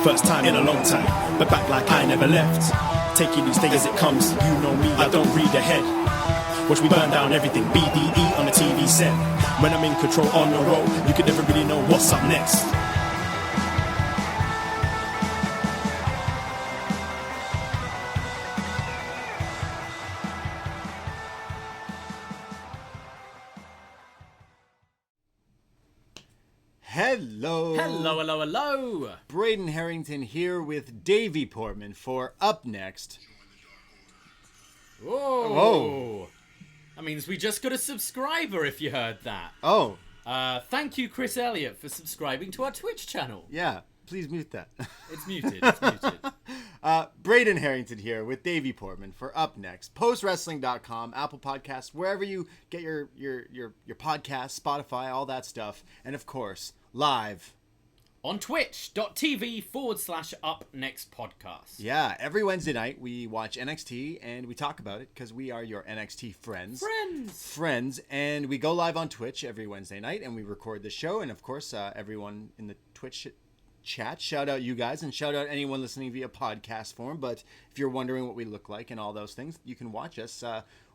First time in a long time, but back like I never left. Taking each day as it comes, you know me, I don't read ahead. Watch me burn down everything, BDE on the TV set. When I'm in control on the road, you could never really know what's up next. Hello. Hello, hello, hello. Braden Herrington here with Davie Portman for upNXT. Whoa. That means we just got a subscriber if you heard that. Oh. Thank you, Chris Elliott, for subscribing to our Twitch channel. Yeah, please mute that. It's muted, it's muted. Braden Herrington here with Davie Portman for upNXT. PostWrestling.com, Apple Podcasts, wherever you get your podcasts, Spotify, all that stuff. And of course, live on twitch.tv/upNXT podcast. Yeah, every Wednesday night we watch NXT and we talk about it because we are your NXT friends. Friends. And we go live on Twitch every Wednesday night and we record the show. And of course, everyone in the Twitch chat, shout out you guys and shout out anyone listening via podcast form. But if you're wondering what we look like and all those things, you can watch us.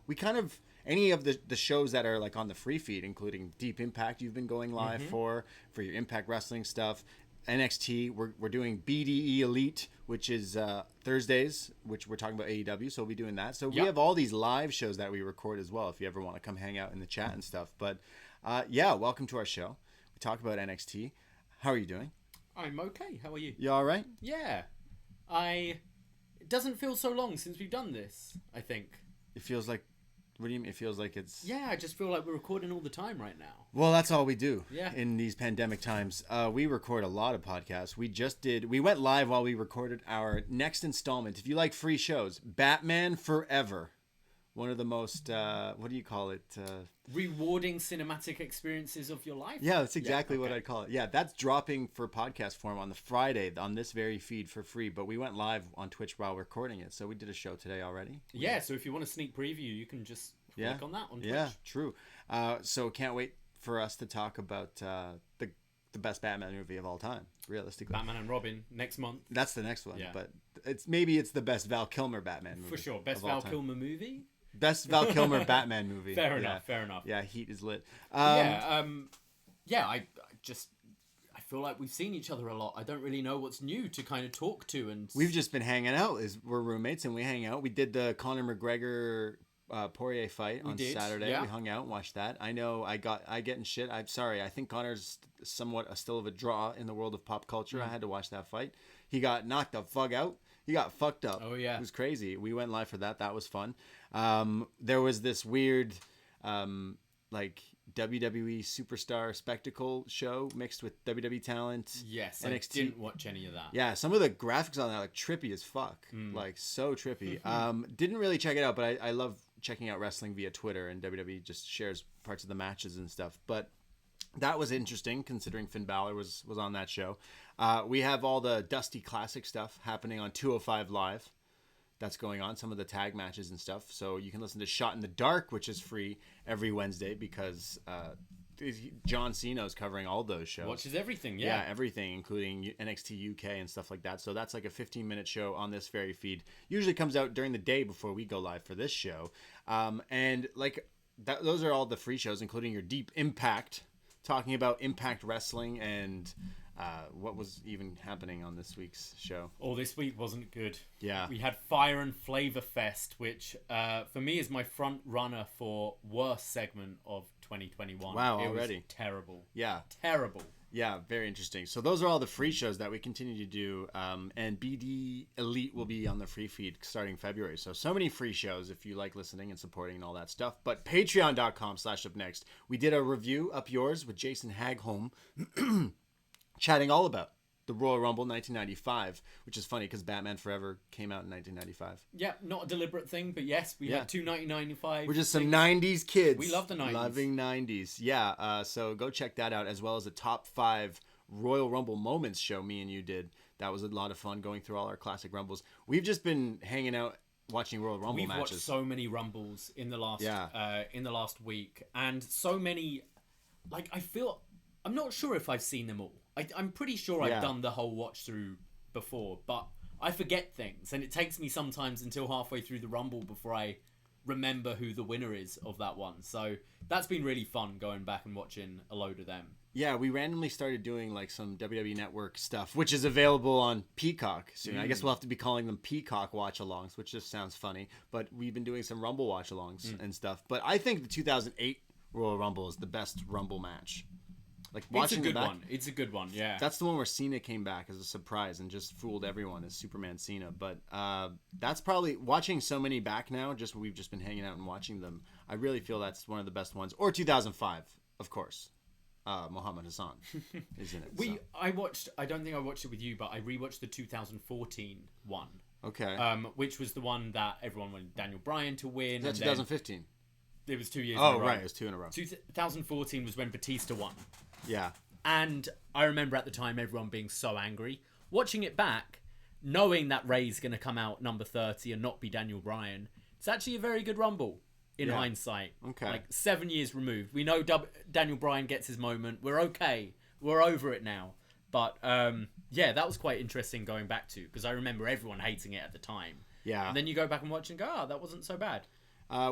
We kind of, any of the shows that are like on the free feed, including Deep Impact you've been going live for your Impact Wrestling stuff. NXT, we're doing BDE Elite, which is Thursdays, which we're talking about AEW, so we'll be doing that. So we have all these live shows that we record as well if you ever want to come hang out in the chat and stuff. But yeah, welcome to our show. We talk about NXT. How are you doing? I'm okay. How are you? You all right? Yeah. It doesn't feel so long since we've done this, I think. It feels like, what do you mean? It feels like it's... Yeah, I just feel like we're recording all the time right now. Well, that's all we do in these pandemic times. We record a lot of podcasts. We went live while we recorded our next installment. If you like free shows, Batman Forever. One of the most, what do you call it? Rewarding cinematic experiences of your life? Yeah, that's exactly what I'd call it. Yeah, that's dropping for podcast form on the Friday on this very feed for free. But we went live on Twitch while recording it. So we did a show today already. Yeah, so if you want a sneak preview, you can just click on that on Twitch. Yeah, true. So can't wait for us to talk about the best Batman movie of all time, realistically. Batman and Robin next month. That's the next one. Yeah. But it's the best Val Kilmer Batman movie. For sure. Best Val Kilmer movie? Best Val Kilmer Batman movie. Fair enough. Yeah, Heat is lit. I feel like we've seen each other a lot. I don't really know what's new to kind of talk to, and we've just been hanging out. We're roommates and we hang out. We did the Conor McGregor Poirier fight on Saturday. We hung out and watched that. I know I get in shit. I'm sorry. I think Conor's somewhat still of a draw in the world of pop culture. I had to watch that fight. He got knocked the fuck out. He got fucked up. Oh yeah, it was crazy. We went live for that. That was fun. There was this weird like WWE superstar spectacle show mixed with WWE talent. Yes, NXT. I didn't watch any of that. Yeah, some of the graphics on that like trippy as fuck, like so trippy. Didn't really check it out, but I love checking out wrestling via Twitter, and WWE just shares parts of the matches and stuff. But that was interesting considering Finn Balor was on that show. We have all the Dusty Classic stuff happening on 205 Live. That's going on, some of the tag matches and stuff. So you can listen to Shot in the Dark, which is free every Wednesday because John Cena's covering all those shows. Watches everything, yeah. Yeah, everything, including NXT UK and stuff like that. So that's like a 15-minute show on this very feed. Usually comes out during the day before we go live for this show. And like those are all the free shows, including your Deep Impact, talking about Impact Wrestling and... what was even happening on this week's show? Oh, this week wasn't good. Yeah. We had Fire and Flavor Fest, which for me is my front runner for worst segment of 2021. Wow, it already. Was terrible. Yeah. Terrible. Yeah, very interesting. So those are all the free shows that we continue to do. And BD Elite will be on the free feed starting February. So many free shows if you like listening and supporting and all that stuff. But patreon.com/upnext. We did a review, Up Yours, with Jason Hagholm. Chatting all about the Royal Rumble 1995, which is funny because Batman Forever came out in 1995. Yeah, not a deliberate thing, but yes, we had two 1995. We're just some 90s kids. We love the 90s. Loving 90s. Yeah, so go check that out, as well as a top 5 Royal Rumble moments show me and you did. That was a lot of fun going through all our classic Rumbles. We've just been hanging out watching Royal Rumble matches. We've watched so many Rumbles in the last week, and so many, like, I'm not sure if I've seen them all. I'm pretty sure I've done the whole watch through before, but I forget things, and it takes me sometimes until halfway through the Rumble before I remember who the winner is of that one. So that's been really fun going back and watching a load of them. Yeah, we randomly started doing like some WWE Network stuff, which is available on Peacock soon. I guess we'll have to be calling them Peacock watch-alongs, which just sounds funny. But we've been doing some Rumble watch-alongs and stuff. But I think the 2008 Royal Rumble is the best Rumble match. Like watching It's a good back, one. It's a good one, yeah. That's the one where Cena came back as a surprise and just fooled everyone as Superman Cena. But that's probably watching so many back now. We've just been hanging out and watching them. I really feel that's one of the best ones. Or 2005, of course. Muhammad Hassan is in it. I don't think I watched it with you, but I rewatched the 2014 one. Okay. Which was the one that everyone wanted Daniel Bryan to win. Is that 2015? It was 2 years in a row. Right. It was 2 in a row. 2014 was when Batista won. Yeah. And I remember at the time everyone being so angry. Watching it back, knowing that Ray's going to come out number 30 and not be Daniel Bryan, it's actually a very good Rumble in hindsight. Okay. Like 7 years removed. We know Daniel Bryan gets his moment. We're okay. We're over it now. But yeah, that was quite interesting going back to, because I remember everyone hating it at the time. Yeah. And then you go back and watch and go, that wasn't so bad.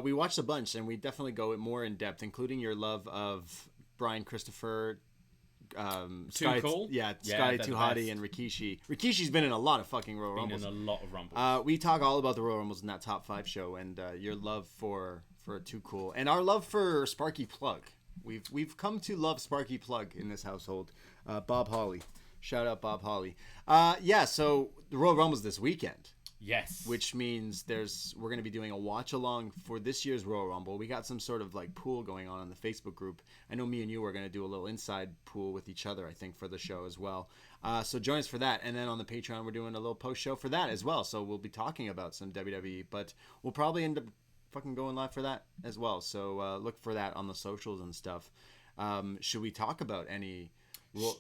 We watched a bunch, and we definitely go more in depth, including your love of Brian Christopher, Too Cool? Yeah, Scotty Too Hottie, and Rikishi. Rikishi's been in a lot of fucking Royal Rumbles. Been in a lot of Rumbles. We talk all about the Royal Rumbles in that Top 5 show, and your love for Too Cool, and our love for Sparky Plug. We've come to love Sparky Plug in this household. Bob Holly. Shout out Bob Holly. Yeah, so the Royal Rumble's this weekend. Yes. Which means we're going to be doing a watch along for this year's Royal Rumble. We got some sort of like pool going on in the Facebook group. I know me and you are going to do a little inside pool with each other, I think, for the show as well. So join us for that. And then on the Patreon, we're doing a little post show for that as well. So we'll be talking about some WWE, but we'll probably end up fucking going live for that as well. So look for that on the socials and stuff. Should we talk about any...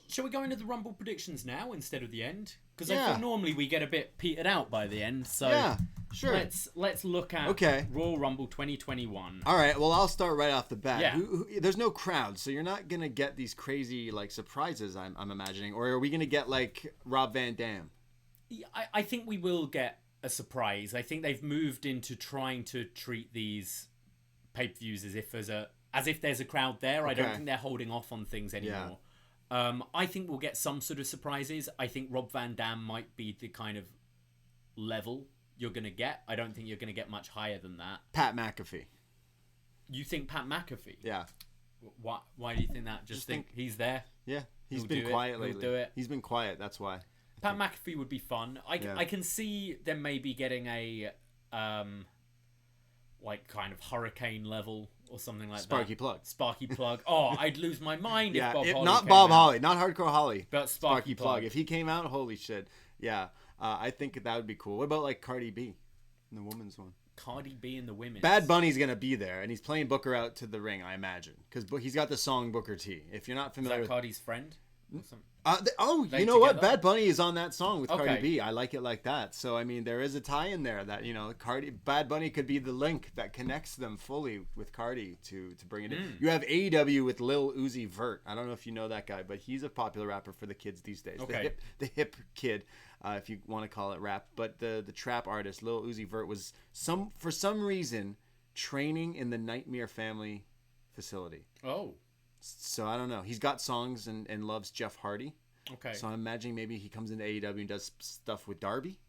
Shall we go into the Rumble predictions now instead of the end? Because I think normally we get a bit petered out by the end. So yeah, sure. Let's look at Royal Rumble 2021. All right. Well, I'll start right off the bat. Yeah. There's no crowd, so you're not gonna get these crazy like surprises. I'm imagining, or are we gonna get like Rob Van Dam? I think we will get a surprise. I think they've moved into trying to treat these pay-per-views as if there's a crowd there. Okay. I don't think they're holding off on things anymore. Yeah. I think we'll get some sort of surprises. I think Rob Van Dam might be the kind of level you're going to get. I don't think you're going to get much higher than that. Pat McAfee. You think Pat McAfee? Yeah. Why do you think that? Just think he's there? Yeah. He's been quiet lately. He'll do it. He's been quiet, that's why. Pat McAfee would be fun. I can see them maybe getting a like kind of hurricane level or something like Sparky that. Plug. Sparky Plug. Oh, I'd lose my mind if Bob Holly not came Bob out. Holly, not Hardcore Holly. But Sparky Plug. If he came out, holy shit. Yeah, I think that would be cool. What about like Cardi B in the women's one? Cardi B in the women's. Bad Bunny's going to be there, and he's playing Booker out to the ring, I imagine. Because he's got the song Booker T. If you're not familiar with... Cardi's friend? You know what? Bad Bunny is on that song with Cardi B. I like it like that. So, I mean, there is a tie in there that, Bad Bunny could be the link that connects them fully with Cardi to bring it in. You have AEW with Lil Uzi Vert. I don't know if you know that guy, but he's a popular rapper for the kids these days. Okay. The hip kid, if you want to call it rap. But the trap artist, Lil Uzi Vert, was for some reason training in the Nightmare Family facility. Oh. So I don't know. He's got songs and loves Jeff Hardy. Okay. So I'm imagining maybe he comes into AEW and does stuff with Darby.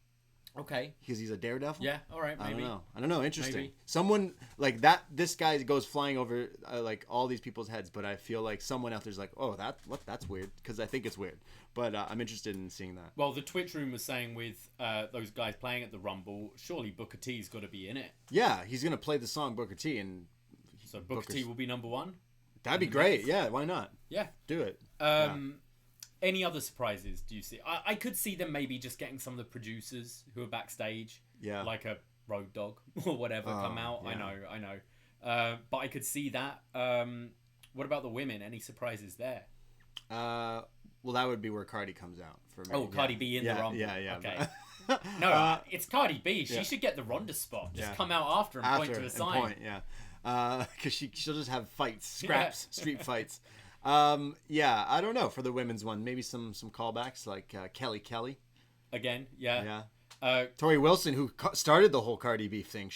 Okay. Because he's a daredevil. Yeah. All right. Maybe. I don't know. Interesting. Maybe. Someone like that. This guy goes flying over like all these people's heads, but I feel like someone out there's like, oh, that's weird. Because I think it's weird. But I'm interested in seeing that. Well, the Twitch room was saying with those guys playing at the Rumble, surely Booker T's got to be in it. Yeah, he's gonna play the song Booker T, and so Booker T will be number one. That'd be great. Yeah, why not? Yeah. Do it. Any other surprises do you see? I could see them maybe just getting some of the producers who are backstage. Yeah. Like a Road Dogg or whatever come out. Yeah. I know. But I could see that. What about the women? Any surprises there? Well, that would be where Cardi comes out for me. Oh, Cardi B in the Rumble. Yeah. Okay. No, it's Cardi B. She should get the Ronda spot. Just come out after and point to a sign. Because she'll just have fights, scraps, street fights. I don't know for the women's one. Maybe some callbacks like Kelly. again. Yeah. Yeah. Tori Wilson, who started the whole Cardi B thing,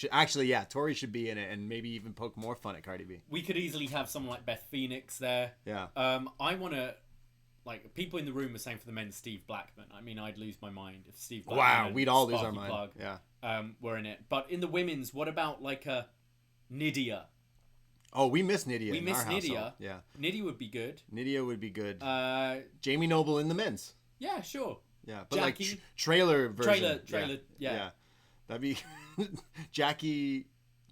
Tori should be in it and maybe even poke more fun at Cardi B. We could easily have someone like Beth Phoenix there. Yeah. I want to, like, people in the room were saying for the men, Steve Blackman. I mean, I'd lose my mind if Steve Blackman. Wow, we'd all lose our mind. Plug, yeah. Were in it. But in the women's, what about like a Nydia? Oh, we miss Nydia. We miss Nydia. Household. Yeah. Nydia would be good. Nydia would be good. Jamie Noble in the men's. Yeah, sure. Yeah, but Jackie. like trailer version. Trailer, yeah. That'd be Jackie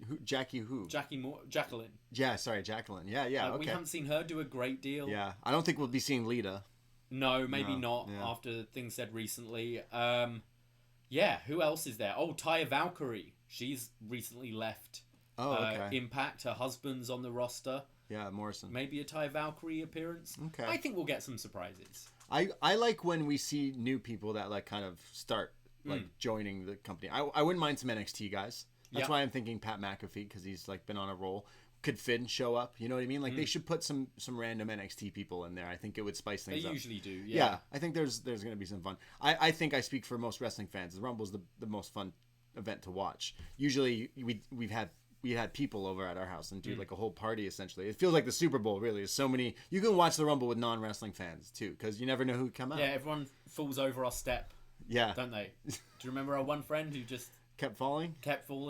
who? Jacqueline. Yeah, sorry, Jacqueline. Yeah, okay. We haven't seen her do a great deal. Yeah, I don't think we'll be seeing Lita. No, maybe not after things said recently. Who else is there? Oh, Taya Valkyrie. She's recently left Impact. Her husband's on the roster. Yeah, Morrison. Maybe a Taya Valkyrie appearance. Okay. I think we'll get some surprises. I like when we see new people that like kind of start like joining the company. I wouldn't mind some NXT guys. That's why I'm thinking Pat McAfee, because he's like been on a roll. Could Finn show up? You know what I mean? Like they should put some random NXT people in there. I think it would spice things up. They usually do. Yeah. I think there's going to be some fun. I think I speak for most wrestling fans. The Rumble's the most fun event to watch. Usually we had people over at our house and do like a whole party essentially. It feels like the Super Bowl really. Is so many. You can watch the Rumble with non-wrestling fans too, because you never know who would come out. Yeah, everyone falls over our step. Yeah, don't they? Do you remember our one friend who just kept falling?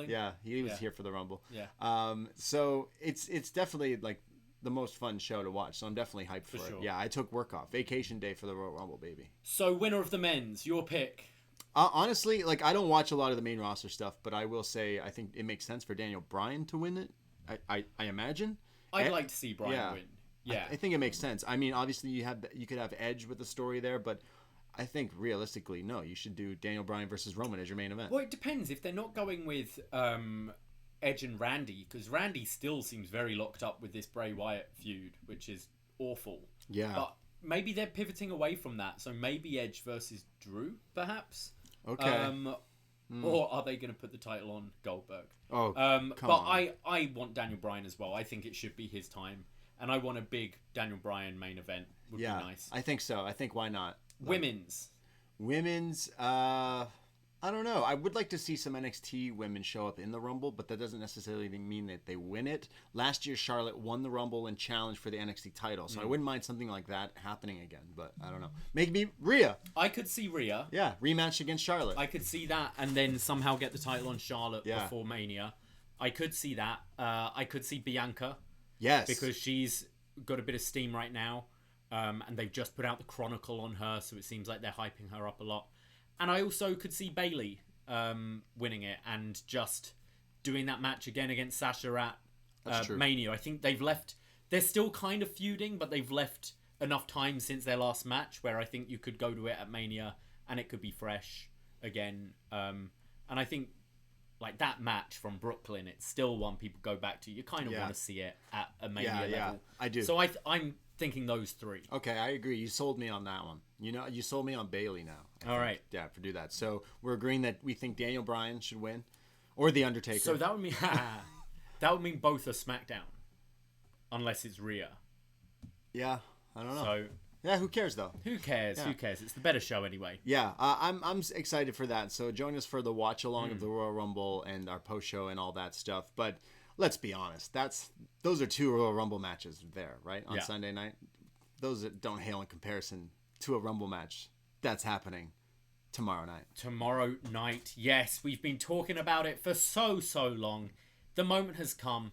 Yeah, he was here for the Rumble. Yeah. So it's definitely like the most fun show to watch. So I'm definitely hyped for it. Sure. Yeah, I took work off, vacation day for the Royal Rumble, baby. So winner of the men's, your pick. Honestly, like I don't watch a lot of the main roster stuff, but I will say I think it makes sense for Daniel Bryan to win it. I imagine. I'd like to see Bryan win. Yeah, I think it makes sense. I mean, obviously you could have Edge with the story there, but I think realistically, no, you should do Daniel Bryan versus Roman as your main event. Well, it depends if they're not going with Edge and Randy, because Randy still seems very locked up with this Bray Wyatt feud, which is awful. Yeah, but maybe they're pivoting away from that, so maybe Edge versus Drew, perhaps. Okay. Or are they going to put the title on Goldberg? Oh, come on. I want Daniel Bryan as well. I think it should be his time. And I want a big Daniel Bryan main event. Would be nice. I think so. I think why not? Women's, I don't know. I would like to see some NXT women show up in the Rumble, but that doesn't necessarily mean that they win it. Last year, Charlotte won the Rumble and challenged for the NXT title, so I wouldn't mind something like that happening again, but I don't know. Maybe Rhea. I could see Rhea. Yeah, rematch against Charlotte. I could see that, and then somehow get the title on Charlotte before Mania. I could see that. I could see Bianca. Yes. Because she's got a bit of steam right now, and they've just put out the Chronicle on her, so it seems like they're hyping her up a lot. And I also could see Bayley winning it and just doing that match again against Sasha at Mania. I think they're still kind of feuding, but they've left enough time since their last match where I think you could go to it at Mania and it could be fresh again. And I think like that match from Brooklyn, it's still one people go back to. You kind of want to see it at a Mania level. Yeah, I do. So I'm thinking those three. Okay, I agree. You sold me on that one. You sold me on Bayley now. All right. Yeah, for do that. So we're agreeing that we think Daniel Bryan should win, or The Undertaker. So that would mean both are SmackDown, unless it's Rhea. Yeah, I don't know. So yeah, who cares though? Who cares? Yeah. Who cares? It's the better show anyway. Yeah, I'm excited for that. So join us for the watch along of the Royal Rumble and our post show and all that stuff. But let's be honest, those are two Royal Rumble matches there, right? On Sunday night. Those don't hail in comparison to a Rumble match that's happening tomorrow night. Tomorrow night, yes. We've been talking about it for so long. The moment has come.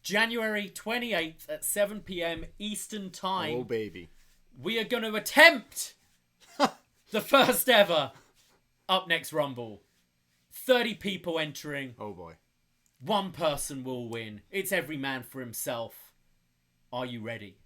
January 28th at 7 p.m. Eastern Time. Oh, baby. We are going to attempt the first ever upNXT Rumble. 30 people entering. Oh, boy. One person will win. It's every man for himself. Are you ready?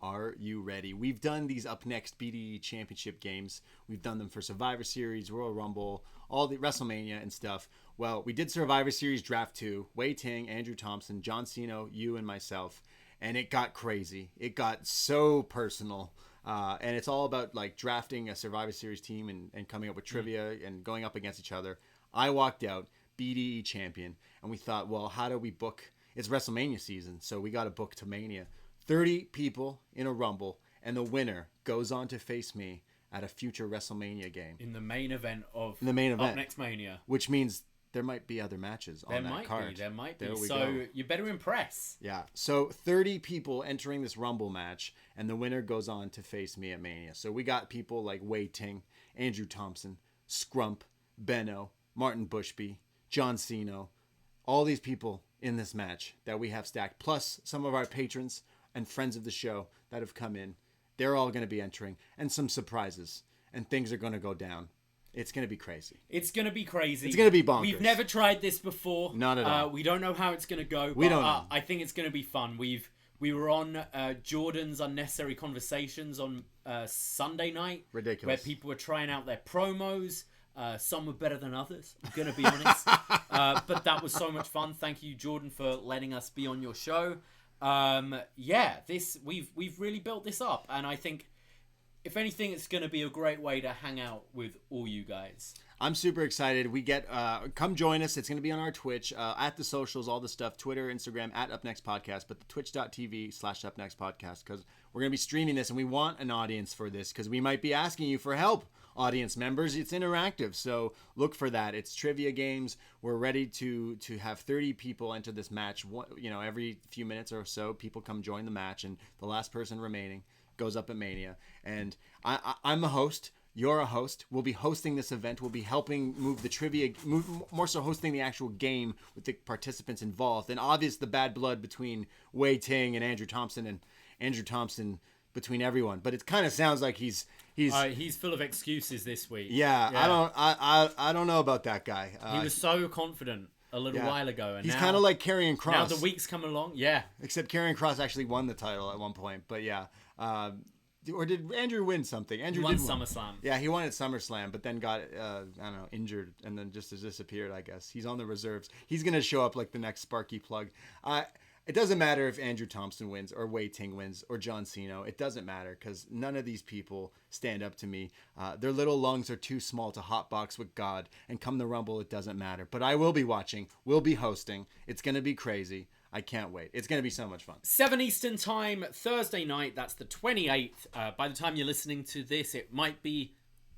Are you ready? We've done these upNXT BDE Championship games. We've done them for Survivor Series, Royal Rumble, all the WrestleMania and stuff. Well, we did Survivor Series Draft 2. Wei Ting, Andrew Thompson, John Cena, you, and myself. And it got crazy. It got so personal. And it's all about like drafting a Survivor Series team and coming up with trivia and going up against each other. I walked out BDE champion. And we thought, well, how do we book? It's WrestleMania season, so we got to book to Mania. 30 people in a Rumble, and the winner goes on to face me at a future WrestleMania game. In the main event of upNXT Mania. Which means there might be other matches on that card. There might be. There we so go. you better impress. Yeah. So 30 people entering this Rumble match, and the winner goes on to face me at Mania. So we got people like Wei Ting, Andrew Thompson, Scrump, Benno, Martin Bushby, John Cena, all these people in this match that we have stacked, plus some of our patrons and friends of the show that have come in. They're all going to be entering, and some surprises, and things are going to go down. It's going to be crazy. It's going to be crazy. It's going to be bonkers. We've never tried this before. Not at all. We don't know how it's going to go. We don't know. I think it's going to be fun. We were on Jordan's Unnecessary Conversations on Sunday night. Ridiculous. Where people were trying out their promos. Some were better than others, I'm going to be honest. But that was so much fun. Thank you, Jordan, for letting us be on your show. We've really built this up. And I think, if anything, it's going to be a great way to hang out with all you guys. I'm super excited. We get come join us. It's going to be on our Twitch, at the socials, all the stuff, Twitter, Instagram, at upNXT Podcast, but the twitch.tv/upNXT Podcast, because we're going to be streaming this, and we want an audience for this, because we might be asking you for help, audience members. It's interactive, so look for that. It's trivia games. We're ready to have 30 people enter this match. Every few minutes or so, people come join the match, and the last person remaining goes up at Mania. And I'm a host. You're a host. We'll be hosting this event. We'll be helping move the trivia, more so hosting the actual game with the participants involved. And obvious the bad blood between Wei Ting and Andrew Thompson between everyone. But it kind of sounds like he's full of excuses this week. Yeah. I don't know about that guy. He was so confident a little while ago, and he's kind of like Karrion Kross. Now the week's come along, yeah. Except Karrion Kross actually won the title at one point, but yeah. Or did Andrew win something? Andrew won did SummerSlam. Yeah, he won at SummerSlam, but then got injured and then just disappeared. I guess he's on the reserves. He's gonna show up like the next Sparky Plug. It doesn't matter if Andrew Thompson wins or Wei Ting wins or John Cena. It doesn't matter, because none of these people stand up to me. Their little lungs are too small to hotbox with God. And come the Rumble, it doesn't matter. But I will be watching. We'll be hosting. It's going to be crazy. I can't wait. It's going to be so much fun. 7 Eastern Time, Thursday night. That's the 28th. By the time you're listening to this, it might be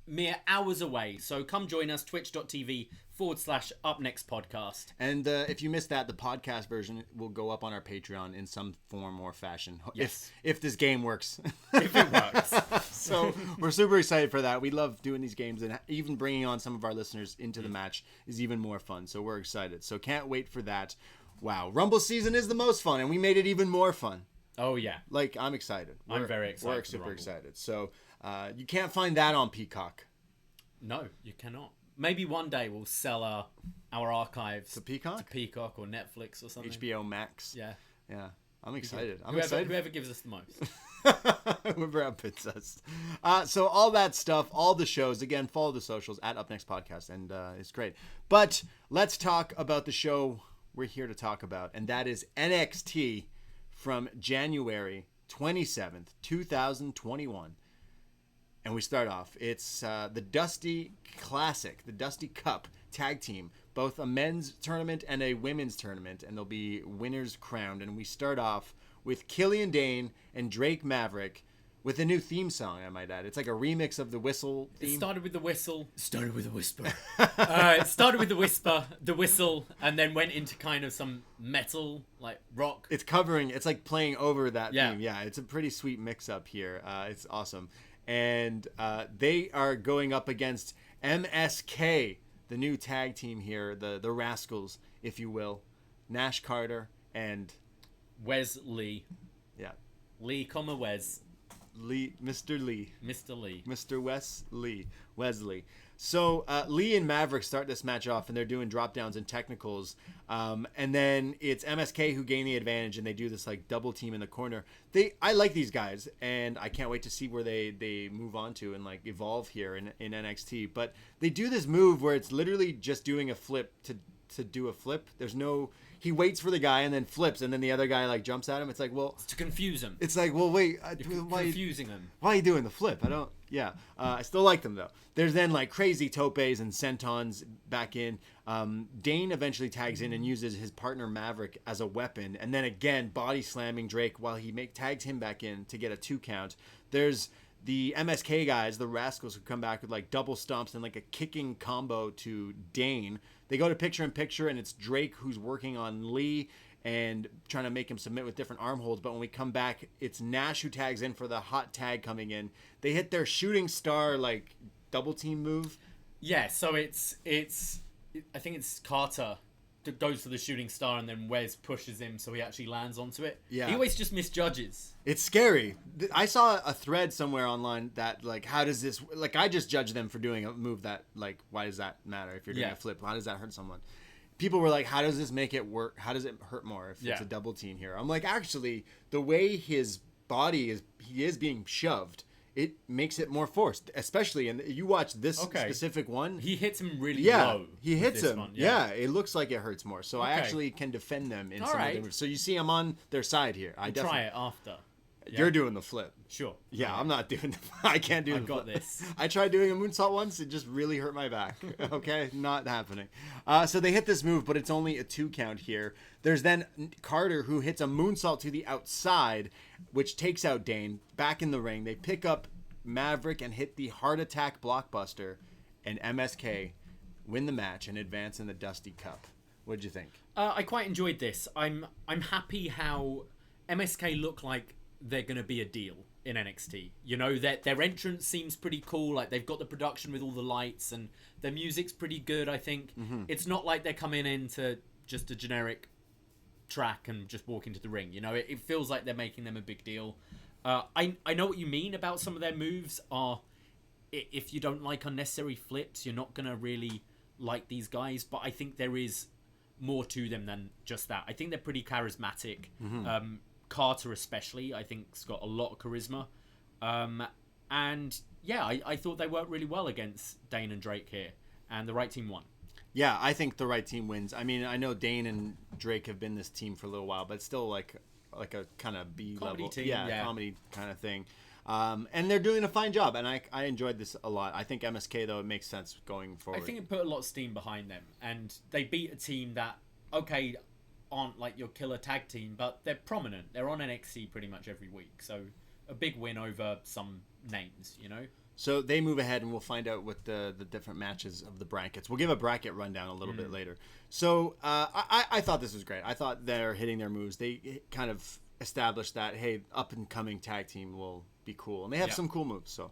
mere hours away. So come join us, twitch.tv/upNXT Podcast. And if you missed that, the podcast version will go up on our Patreon in some form or fashion. Yes. If this game works. If it works. So we're super excited for that. We love doing these games, and even bringing on some of our listeners into the match is even more fun. So we're excited. So can't wait for that. Wow. Rumble season is the most fun, and we made it even more fun. Oh, yeah. Like, I'm excited. I'm very excited. We're super excited. So you can't find that on Peacock. No, you cannot. Maybe one day we'll sell our archives to Peacock or Netflix or something. HBO Max. Yeah. I'm excited. Whoever gives us the most. Whoever outbids us. So all that stuff, all the shows, again, follow the socials at upNXT Podcast, and it's great. But let's talk about the show we're here to talk about, and that is NXT from January 27th, 2021. And we start off. It's the Dusty Classic, the Dusty Cup tag team, both a men's tournament and a women's tournament, and there'll be winners crowned. And we start off with Killian Dain and Drake Maverick with a new theme song, I might add. It's like a remix of the Whistle theme. It started with the whistle. Started with the whisper. It started with the whistle, and then went into kind of some metal, like rock. It's like playing over that theme. Yeah, it's a pretty sweet mix-up here. It's awesome. And they are going up against MSK, the new tag team here, the Rascals, if you will. Nash Carter and Wesley. Yeah. Lee, Wes. Lee, Mr. Lee. Mr. Lee. Mr. Wesley. So Lee and Maverick start this match off, and they're doing drop downs and technicals. And then it's MSK who gain the advantage, and they do this like double team in the corner. I like these guys, and I can't wait to see where they move on to and like evolve here in NXT. But they do this move where it's literally just doing a flip to do a flip. There's no... He waits for the guy and then flips, and then the other guy like jumps at him. It's like, well... It's to confuse him. It's like, well, wait. Why confusing him. Why are you doing the flip? I don't... Yeah. I still like them, though. There's then like crazy topes and sentons back in. Dane eventually tags in and uses his partner Maverick as a weapon, and then again body slamming Drake while he tags him back in to get a 2 count. There's the MSK guys, the Rascals, who come back with like double stomps and like a kicking combo to Dain. They go to picture in picture, and it's Drake who's working on Lee and trying to make him submit with different arm holds. But when we come back, it's Nash who tags in for the hot tag coming in. They hit their shooting star like double team move. Yeah, so it's I think it's Carter that goes for the shooting star, and then Wes pushes him so he actually lands onto it. Yeah. He always just misjudges. It's scary. I saw a thread somewhere online that like, how does this, like, I just judge them for doing a move that, like, why does that matter if you're doing a flip? How does that hurt someone? People were like, how does this make it work? How does it hurt more if it's a double team here? I'm like, actually, the way his body is, he is being shoved, it makes it more forced, especially, and you watch this specific one. He hits him really low. low. He hits him. Yeah, it looks like it hurts more. So I actually can defend them in some of their moves. So you see, I'm on their side here. I definitely try it after. Yeah. You're doing the flip. Sure. Yeah, I'm not doing I can't do the flip. I've got this. I tried doing a moonsault once. It just really hurt my back. Okay? Not happening. So they hit this move, but it's only a 2 count here. There's then Carter, who hits a moonsault to the outside, which takes out Dain. Back in the ring. They pick up Maverick and hit the Heart Attack Blockbuster, and MSK win the match and advance in the Dusty Cup. What'd you think? I quite enjoyed this. I'm happy how MSK look like they're going to be a deal in NXT. You know, their entrance seems pretty cool. Like, they've got the production with all the lights, and their music's pretty good, I think. Mm-hmm. It's not like they're coming into just a generic track and just walk into the ring. You know, it feels like they're making them a big deal. I know what you mean about some of their moves are, if you don't like unnecessary flips, you're not going to really like these guys. But I think there is more to them than just that. I think they're pretty charismatic. Mm-hmm. Carter especially, I think, has got a lot of charisma. And yeah, I thought they worked really well against Dain and Drake here, and the right team won. Yeah, I think the right team wins. I mean, I know Dain and Drake have been this team for a little while, but it's still like a kind of B comedy level team, comedy kind of thing. And they're doing a fine job, and I enjoyed this a lot. I think MSK, though, it makes sense going forward. I think it put a lot of steam behind them, and they beat a team that, aren't like your killer tag team, but they're prominent. They're on NXT pretty much every week, so a big win over some names, you know? So they move ahead, and we'll find out what the different matches of the brackets. We'll give a bracket rundown a little bit later. So I thought this was great. I thought they're hitting their moves. They kind of established that, hey, up-and-coming tag team will be cool. And they have some cool moves. So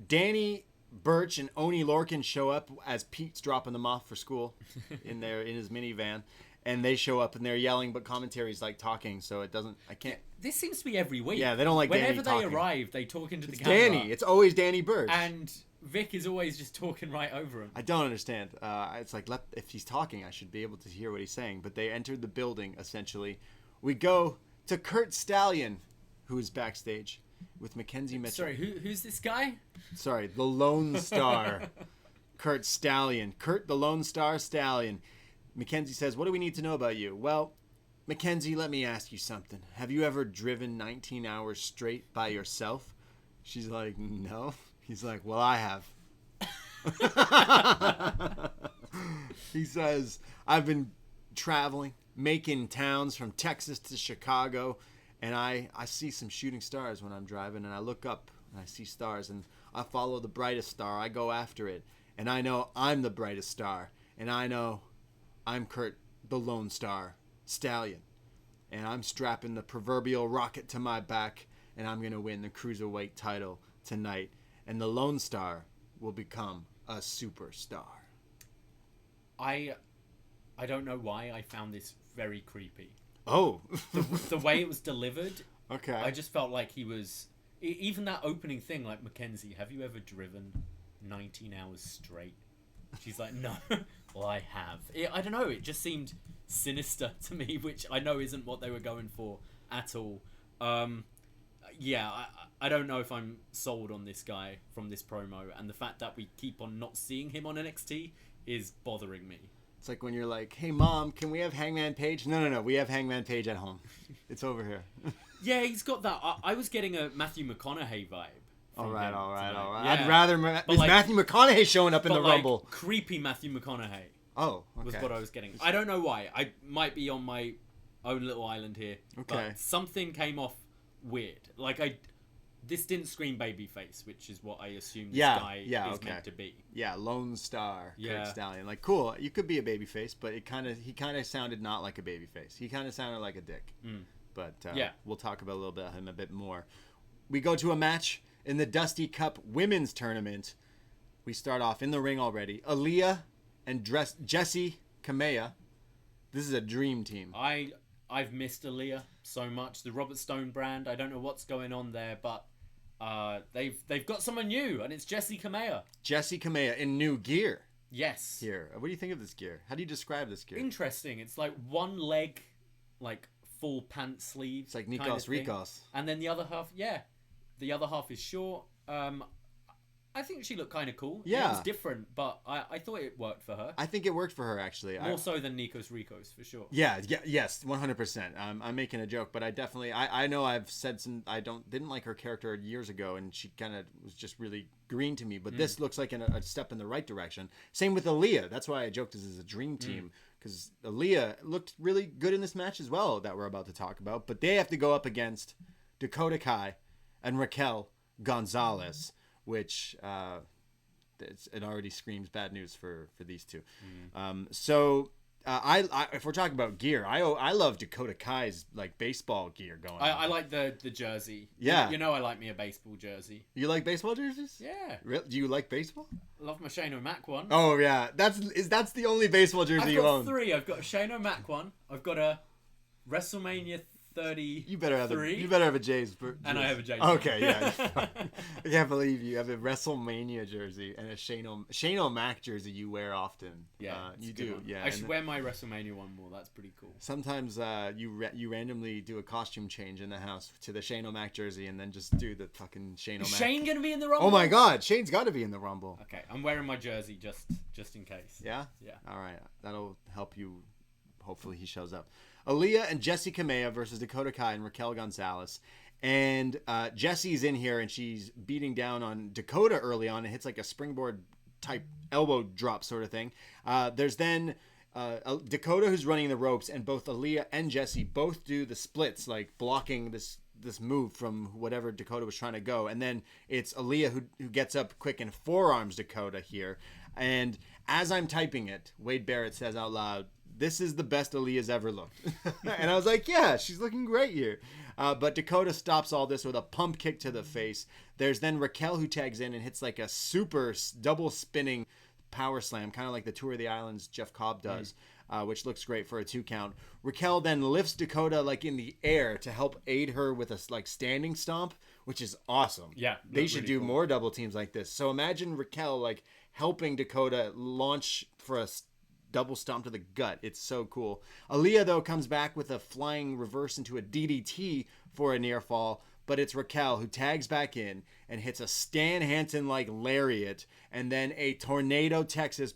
Danny Burch and Oney Lorcan show up as Pete's dropping them off for school in his minivan. And they show up and they're yelling, but commentary's like talking, so it doesn't. I can't. This seems to be every week. Yeah, they don't like Whenever Danny talking. they arrive, they talk into the camera. camera. Danny. It's always Danny Burch. And Vic is always just talking right over him. I don't understand. It's like, if he's talking, I should be able to hear what he's saying. But they entered the building, essentially. We go to Kurt Stallion, who is backstage with Mackenzie Mitchell. Sorry, who's this guy? Sorry, the Lone Star. Kurt Stallion. Kurt the Lone Star Stallion. Mackenzie says, what do we need to know about you? Well, Mackenzie, let me ask you something. Have you ever driven 19 hours straight by yourself? She's like, no. He's like, well, I have. He says, I've been traveling, making towns from Texas to Chicago, and I see some shooting stars when I'm driving, and I look up and I see stars, and I follow the brightest star. I go after it, and I know I'm the brightest star, and I know I'm Kurt, the Lone Star Stallion, and I'm strapping the proverbial rocket to my back, and I'm going to win the Cruiserweight title tonight, and the Lone Star will become a superstar. I don't know why I found this very creepy. Oh. the way it was delivered, okay. I just felt like he was... Even that opening thing, like, Mackenzie, have you ever driven 19 hours straight? She's like, no. Well, I have. I don't know. It just seemed sinister to me, which I know isn't what they were going for at all. Yeah, I don't know if I'm sold on this guy from this promo, and the fact that we keep on not seeing him on NXT is bothering me. It's like when you're like, hey, Mom, can we have Hangman Page? No. We have Hangman Page at home. It's over here. Yeah, he's got that. I was getting a Matthew McConaughey vibe. All right. Yeah. I'd rather Matthew McConaughey showing up in the Rumble. Creepy Matthew McConaughey. Oh, okay. Was what I was getting. I don't know why. I might be on my own little island here. Okay. But something came off weird. Like This didn't scream babyface, which is what I assume this guy is meant to be. Yeah, Lone Star, Yeah. Kurt Stallion. Like, cool, you could be a babyface, but he kind of sounded not like a babyface. He kind of sounded like a dick. But we'll talk about a little bit of him a bit more. We go to a match in the Dusty Cup Women's Tournament. We start off in the ring already. Aliyah and Jessi Kamea. This is a dream team. I've missed Aliyah so much. The Robert Stone brand. I don't know what's going on there, but they've got someone new, and it's Jessi Kamea. Jessi Kamea in new gear. Yes. Here. What do you think of this gear? How do you describe this gear? Interesting. It's like one leg, like full pant sleeve. It's like Nikos Rikos. And then the other half, the other half is short. I think she looked kind of cool. Yeah. It was different, but I thought it worked for her. I think it worked for her, actually. More so than Nikos Rikos, for sure. Yes, 100%. I'm making a joke, but I know I've said didn't like her character years ago, and she kind of was just really green to me, but this looks like a step in the right direction. Same with Aliyah. That's why I joked this is a dream team, because Aliyah looked really good in this match as well that we're about to talk about, but they have to go up against Dakota Kai and Raquel Gonzalez, which it already screams bad news for these two. If we're talking about gear, I love Dakota Kai's like baseball gear going. I like the jersey. Yeah, you know I like me a baseball jersey. You like baseball jerseys? Yeah. Really? Do you like baseball? Love my Shane O'Mac one. Oh yeah, that's the only baseball jersey you own. I've got three. I've got a Shane O'Mac one. I've got a WrestleMania 30. You better have a Jays. And I have a Jays. Okay, yeah. I can't believe you have a WrestleMania jersey and a Shane O'Mac jersey you wear often. Yeah, you do. One. Yeah, I should wear my WrestleMania one more. That's pretty cool. Sometimes you randomly do a costume change in the house to the Shane O'Mac jersey and then just do the fucking Shane O'Mac. Is Shane gonna be in the Rumble? Oh my God, Shane's got to be in the Rumble. Okay, I'm wearing my jersey just in case. Yeah. Yeah. All right, that'll help you. Hopefully he shows up. Aliyah and Jessi Kamea versus Dakota Kai and Raquel Gonzalez. And Jessie's in here and she's beating down on Dakota early on and hits like a springboard type elbow drop sort of thing. There's then Dakota who's running the ropes, and both Aliyah and Jessi both do the splits, like blocking this move from whatever Dakota was trying to go. And then it's Aliyah who gets up quick and forearms Dakota here. And as I'm typing it, Wade Barrett says out loud, "This is the best Aliyah's ever looked." And I was like, yeah, she's looking great here. But Dakota stops all this with a pump kick to the face. There's then Raquel who tags in and hits like a super double spinning power slam, kind of like the Tour of the Islands Jeff Cobb does, which looks great for a 2 count. Raquel then lifts Dakota like in the air to help aid her with a like standing stomp, which is awesome. Yeah, they should do more double teams like this. So imagine Raquel like helping Dakota launch for a double stomp to the gut. It's so cool. Aliyah, though, comes back with a flying reverse into a DDT for a near fall, but it's Raquel who tags back in and hits a Stan Hansen-like lariat and then a Texas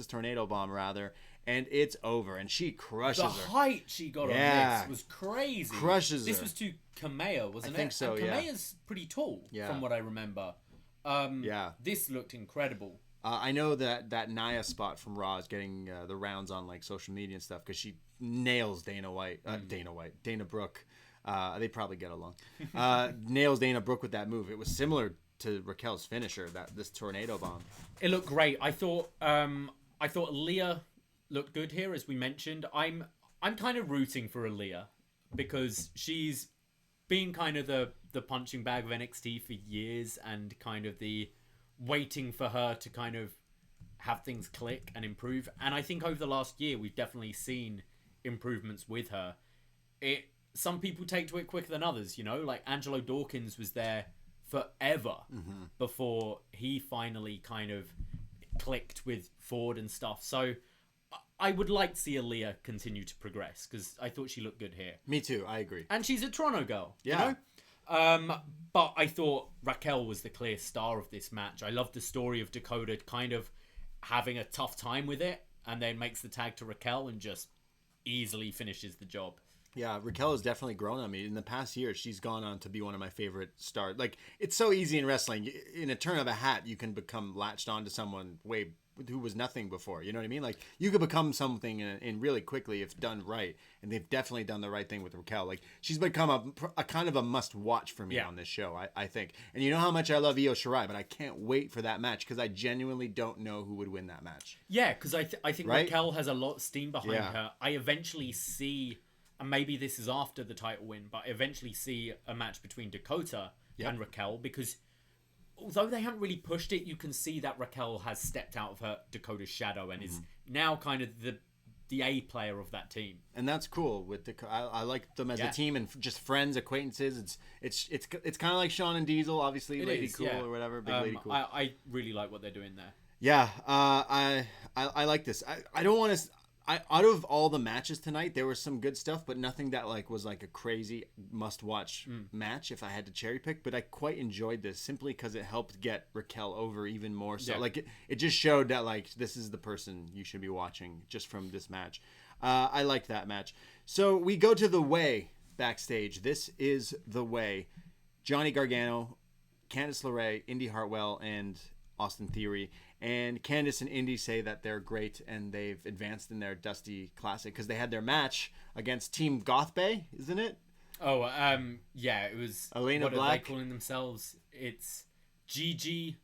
tornado bomb, rather, and it's over. And she crushes her. The height she got on this was crazy. Crushes this her. was to Kamea, wasn't it? I think so, and yeah. Kamea's pretty tall, Yeah. from what I remember. This looked incredible. I know that Nia spot from Raw is getting the rounds on like social media and stuff because she nails Dana Brooke. They probably get along. Nails Dana Brooke with that move. It was similar to Raquel's finisher, this tornado bomb. It looked great. I thought Aliyah looked good here, as we mentioned. I'm kind of rooting for Aliyah because she's been kind of the punching bag of NXT for years and kind of the waiting for her to kind of have things click and improve. And I think over the last year, we've definitely seen improvements with her. Some people take to it quicker than others, you know, like Angelo Dawkins was there forever before he finally kind of clicked with Ford and stuff. So I would like to see Aliyah continue to progress because I thought she looked good here. Me too. I agree. And she's a Toronto girl. Yeah. You know? But I thought Raquel was the clear star of this match. I loved the story of Dakota kind of having a tough time with it and then makes the tag to Raquel and just easily finishes the job. Yeah, Raquel has definitely grown on me. In the past year, she's gone on to be one of my favorite stars. Like, it's so easy in wrestling. In a turn of a hat, you can become latched onto someone way who was nothing before. You know what I mean? Like, you could become something in really quickly if done right, and they've definitely done the right thing with Raquel. Like, she's become a kind of a must-watch for me on this show, I think. And you know how much I love Io Shirai, but I can't wait for that match because I genuinely don't know who would win that match. Yeah, because I think Raquel has a lot of steam behind her. I eventually see, and maybe this is after the title win, but I eventually see a match between Dakota and Raquel, because although they haven't really pushed it, you can see that Raquel has stepped out of her Dakota's shadow and is now kind of the A player of that team. And that's cool. With I like them as a team and just friends, acquaintances. It's kind of like Shawn and Diesel, obviously, Lady Cool or whatever, Big Lady Cool. I really like what they're doing there. Yeah, I like this. I don't want to. Out of all the matches tonight, there was some good stuff, but nothing that was a crazy must-watch match if I had to cherry pick. But I quite enjoyed this simply because it helped get Raquel over even more. So it just showed that this is the person you should be watching just from this match. I liked that match. So we go to The Way backstage. This is The Way. Johnny Gargano, Candice LeRae, Indy Hartwell, and Austin Theory. And Candice and Indy say that they're great and they've advanced in their Dusty Classic because they had their match against Team Goth Bay, isn't it? Oh, yeah, it was Elena what Black. Are they calling themselves? It's Gigi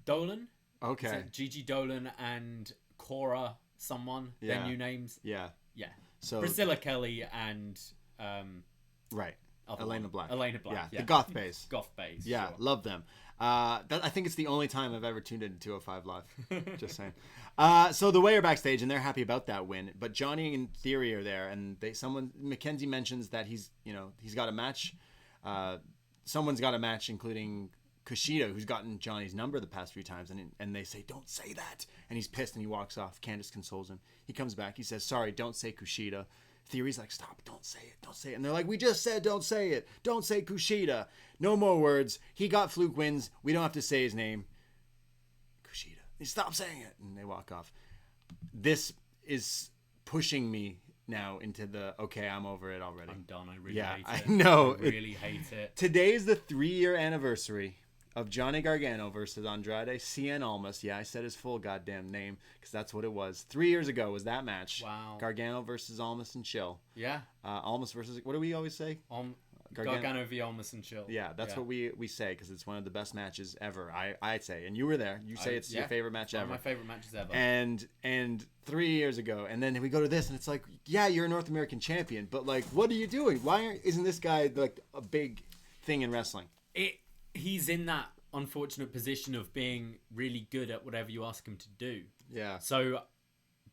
Dolan. Okay. Is it Gigi Dolan and Cora someone. Their new names. Yeah. Yeah. So Priscilla Kelly and right. Elena Black. Elena Black. Yeah. The Goth Bays. Goth Bays. Yeah, sure. love them. I think it's the only time I've ever tuned into 205 Live. Just saying. So The Way are backstage, and they're happy about that win. But Johnny and Theory are there, and Mackenzie mentions that he's got a match. Someone's got a match, including Kushida, who's gotten Johnny's number the past few times, and they say, "Don't say that," and he's pissed and he walks off. Candice consoles him. He comes back. He says, "Sorry, don't say Kushida." Theory's like, "Stop, don't say it. And they're like, "We just said don't say it. Don't say Kushida. No more words. He got fluke wins. We don't have to say his name. Kushida. Stop saying it." And they walk off. This is pushing me now into the, okay, I'm over it already. I'm done. I really hate it. I know. I really hate it. Today's the 3-year anniversary of Johnny Gargano versus Andrade Cien Almas. Yeah, I said his full goddamn name because that's what it was. 3 years ago was that match. Wow. Gargano versus Almas and Chill. Yeah. Almas versus, what do we always say? Gargano v. Almas and Chill. Yeah, that's what we say because it's one of the best matches ever. I'd say, and you were there. You say it's your favorite match ever. One of my favorite matches ever. And 3 years ago, and then we go to this, and it's like, yeah, you're a North American champion, but what are you doing? Why isn't this guy a big thing in wrestling? He's in that unfortunate position of being really good at whatever you ask him to do. Yeah. So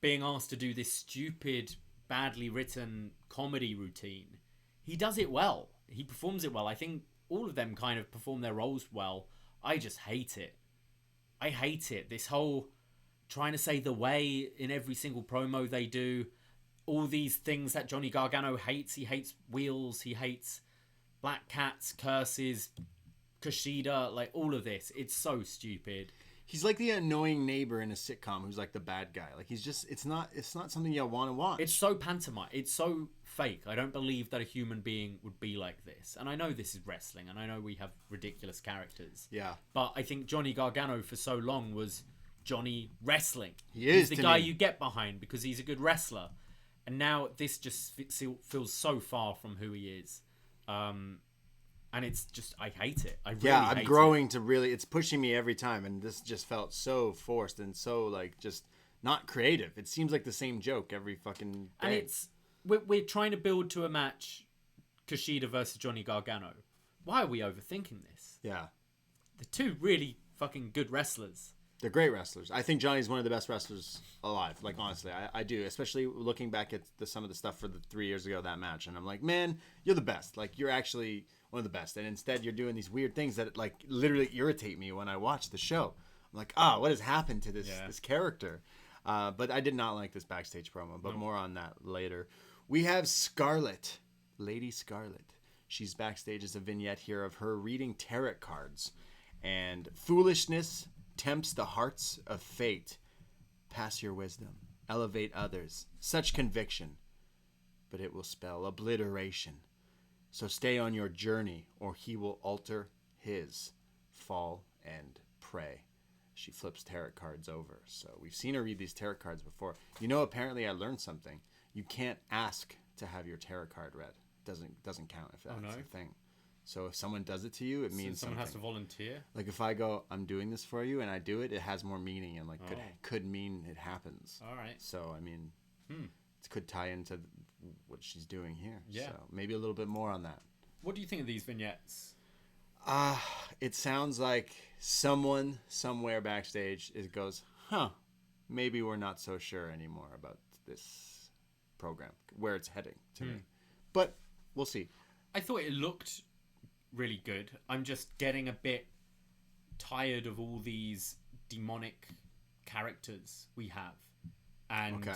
being asked to do this stupid, badly written comedy routine, he does it well. He performs it well. I think all of them kind of perform their roles well. I just hate it. I hate it. This whole trying to say the way in every single promo they do. All these things that Johnny Gargano hates. He hates wheels. He hates black cats, curses, Kushida, all of this. It's so stupid. He's like the annoying neighbor in a sitcom who's like the bad guy. He's just, it's not something you want to watch. It's so pantomime. It's so fake. I don't believe that a human being would be like this. And I know this is wrestling, and I know we have ridiculous characters. Yeah. But I think Johnny Gargano for so long was Johnny Wrestling. He's the guy you get behind because he's a good wrestler. And now this just feels so far from who he is. And it's just, I hate it. I really I'm hate growing it. to really, it's pushing me every time. And this just felt so forced and so just not creative. It seems like the same joke every fucking day. And it's, we're trying to build to a match, Kushida versus Johnny Gargano. Why are we overthinking this? Yeah. They're two really fucking good wrestlers. They're great wrestlers. I think Johnny's one of the best wrestlers alive. Honestly, I do. Especially looking back at some of the stuff for the 3 years ago, that match. And I'm like, man, you're the best. You're actually one of the best. And instead, you're doing these weird things that literally irritate me when I watch the show. I'm like, what has happened to this character? But I did not like this backstage promo. But more on that later. We have Scarlett, Lady Scarlett. She's backstage as a vignette here of her reading tarot cards. And foolishness tempts the hearts of fate. Pass your wisdom. Elevate others. Such conviction. But it will spell obliteration. So stay on your journey, or he will alter his. Fall and pray. she flips tarot cards over. So we've seen her read these tarot cards before. Apparently I learned something. You can't ask to have your tarot card read. Doesn't count if that's a thing. So if someone does it to you, it means someone something. has to volunteer. Like if I go, I'm doing this for you, and I do it, it has more meaning and like could mean it happens. All right. So I mean, it could tie into what she's doing here. Yeah. So maybe a little bit more on that. What do you think of these vignettes? It sounds like someone somewhere backstage goes, maybe we're not so sure anymore about this program, where it's heading to me. But we'll see. I thought it looked really good. I'm just getting a bit tired of all these demonic characters we have. And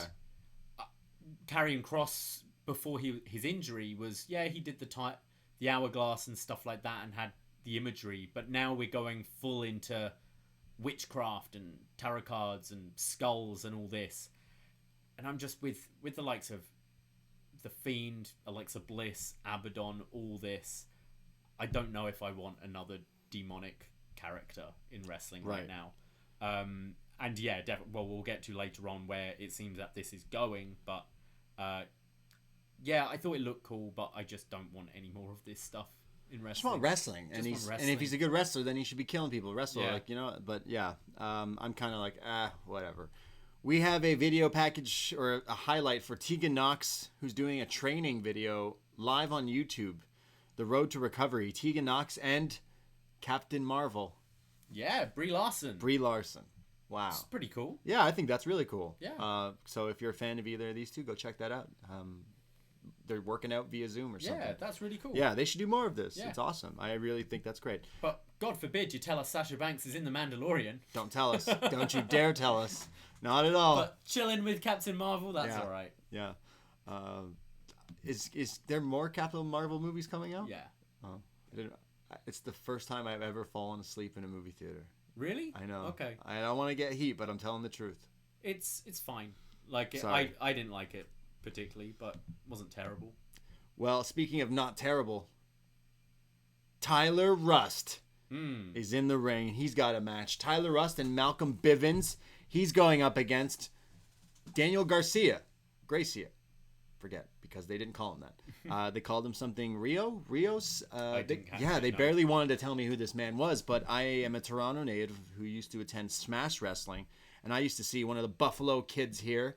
Karrion Kross, before his injury, was, he did the hourglass and stuff like that and had the imagery. But now we're going full into witchcraft and tarot cards and skulls and all this. And I'm just with the likes of The Fiend, Alexa Bliss, Abaddon, all this. I don't know if I want another demonic character in wrestling right now. And we'll get to later on where it seems that this is going. But I thought it looked cool, but I just don't want any more of this stuff in wrestling. Just want wrestling. And if he's a good wrestler, then he should be killing people. But I'm kind of like, whatever. We have a video package or a highlight for Tegan Nox, who's doing a training video live on YouTube. The Road to Recovery. Tegan Nox and Captain Marvel. Yeah, Brie Larson. Wow. It's pretty cool. Yeah, I think that's really cool. Yeah. So if you're a fan of either of these two, go check that out. They're working out via Zoom or something. Yeah, that's really cool. Yeah, they should do more of this. Yeah. It's awesome. I really think that's great. But God forbid you tell us Sasha Banks is in The Mandalorian. Don't tell us. Don't you dare tell us. Not at all. But chilling with Captain Marvel, that's all right. Yeah. Is there more Captain Marvel movies coming out? Yeah. Oh, it's the first time I've ever fallen asleep in a movie theater. Really? I know. Okay. I don't want to get heat, but I'm telling the truth. It's fine. Like I didn't like it particularly, but it wasn't terrible. Well, speaking of not terrible, Tyler Rust is in the ring. He's got a match. Tyler Rust and Malcolm Bivens. He's going up against Daniel Gracia. Forget, because they didn't call him that. They called him something Rios. They barely wanted to tell me who this man was, but I am a Toronto native who used to attend Smash Wrestling, and I used to see one of the Buffalo kids here,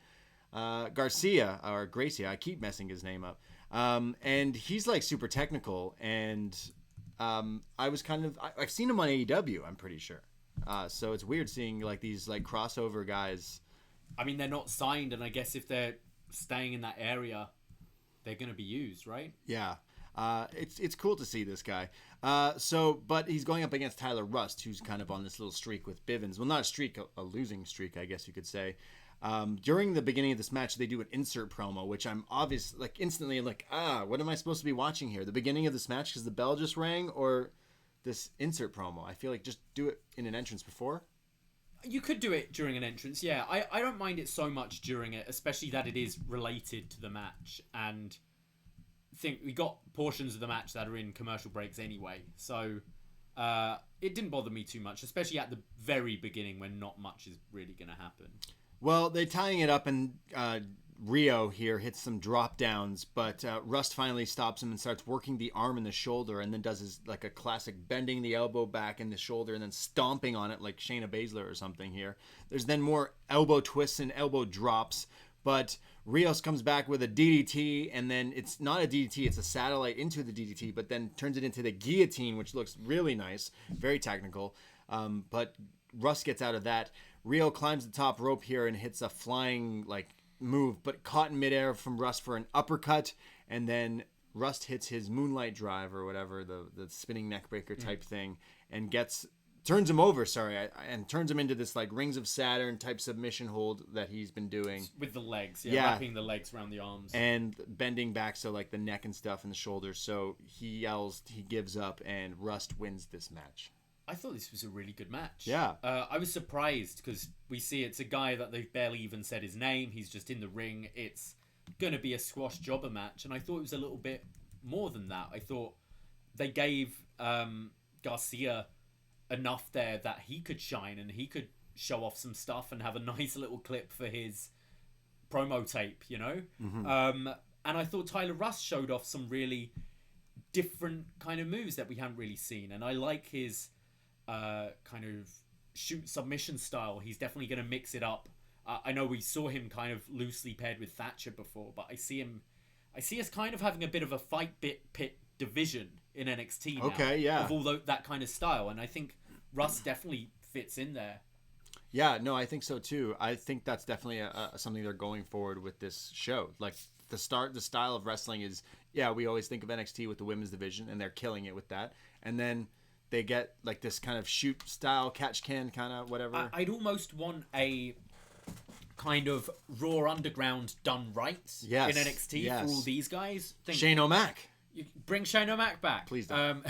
Gracia. I keep messing his name up. And he's like super technical, and I've seen him on AEW, I'm pretty sure. So it's weird seeing like these like crossover guys. I mean, they're not signed, and I guess if they're staying in that area, they're going to be used, right? Yeah. It's cool to see this guy. But he's going up against Tyler Rust, who's kind of on this little streak with Bivens. Well, not a streak, a losing streak, I guess you could say. During the beginning of this match, they do an insert promo, which I'm instantly like, what am I supposed to be watching here? The beginning of this match because the bell just rang, or this insert promo? I feel like just do it in an entrance before. You could do it during an entrance, yeah. I don't mind it so much during it, especially that it is related to the match. And I think we got portions of the match that are in commercial breaks anyway. So it didn't bother me too much, especially at the very beginning when not much is really going to happen. Well, they're tying it up, and Rio here hits some drop downs, but Rust finally stops him and starts working the arm and the shoulder, and then does his like a classic bending the elbow back in the shoulder and then stomping on it like Shayna Baszler or something here. There's then more elbow twists and elbow drops, but Rios comes back with a DDT, and then it's not a DDT, it's a satellite into the DDT, but then turns it into the guillotine, which looks really nice, very technical. But Rust gets out of that. Rio climbs the top rope here and hits a flying like move, but caught in midair from Rust for an uppercut, and then Rust hits his moonlight drive or whatever, the spinning neckbreaker type thing, and turns him over, and turns him into this like Rings of Saturn type submission hold that he's been doing. With the legs, wrapping the legs around the arms. And bending back, so like the neck and stuff and the shoulders. So he yells, he gives up, and Rust wins this match. I thought this was a really good match. Yeah. I was surprised because we see it's a guy that they've barely even said his name. He's just in the ring. It's going to be a squash jobber match. And I thought it was a little bit more than that. I thought they gave Garcia enough there that he could shine and he could show off some stuff and have a nice little clip for his promo tape, you know? And I thought Tyler Rust showed off some really different kind of moves that we haven't really seen. And I like his kind of shoot submission style. He's definitely going to mix it up. I know we saw him kind of loosely paired with Thatcher before, but I see us kind of having a bit of a fight pit division in NXT now. Okay, yeah. Of all that kind of style. And I think Russ definitely fits in there. Yeah, no, I think so too. I think that's definitely something they're going forward with this show. Like the style of wrestling is, yeah, we always think of NXT with the women's division, and they're killing it with that. And then they get like this kind of shoot style, catch can kind of whatever. I'd almost want a kind of Raw Underground done right in NXT for all these guys. Shane O'Mac. Bring Shane O'Mac back. Please don't.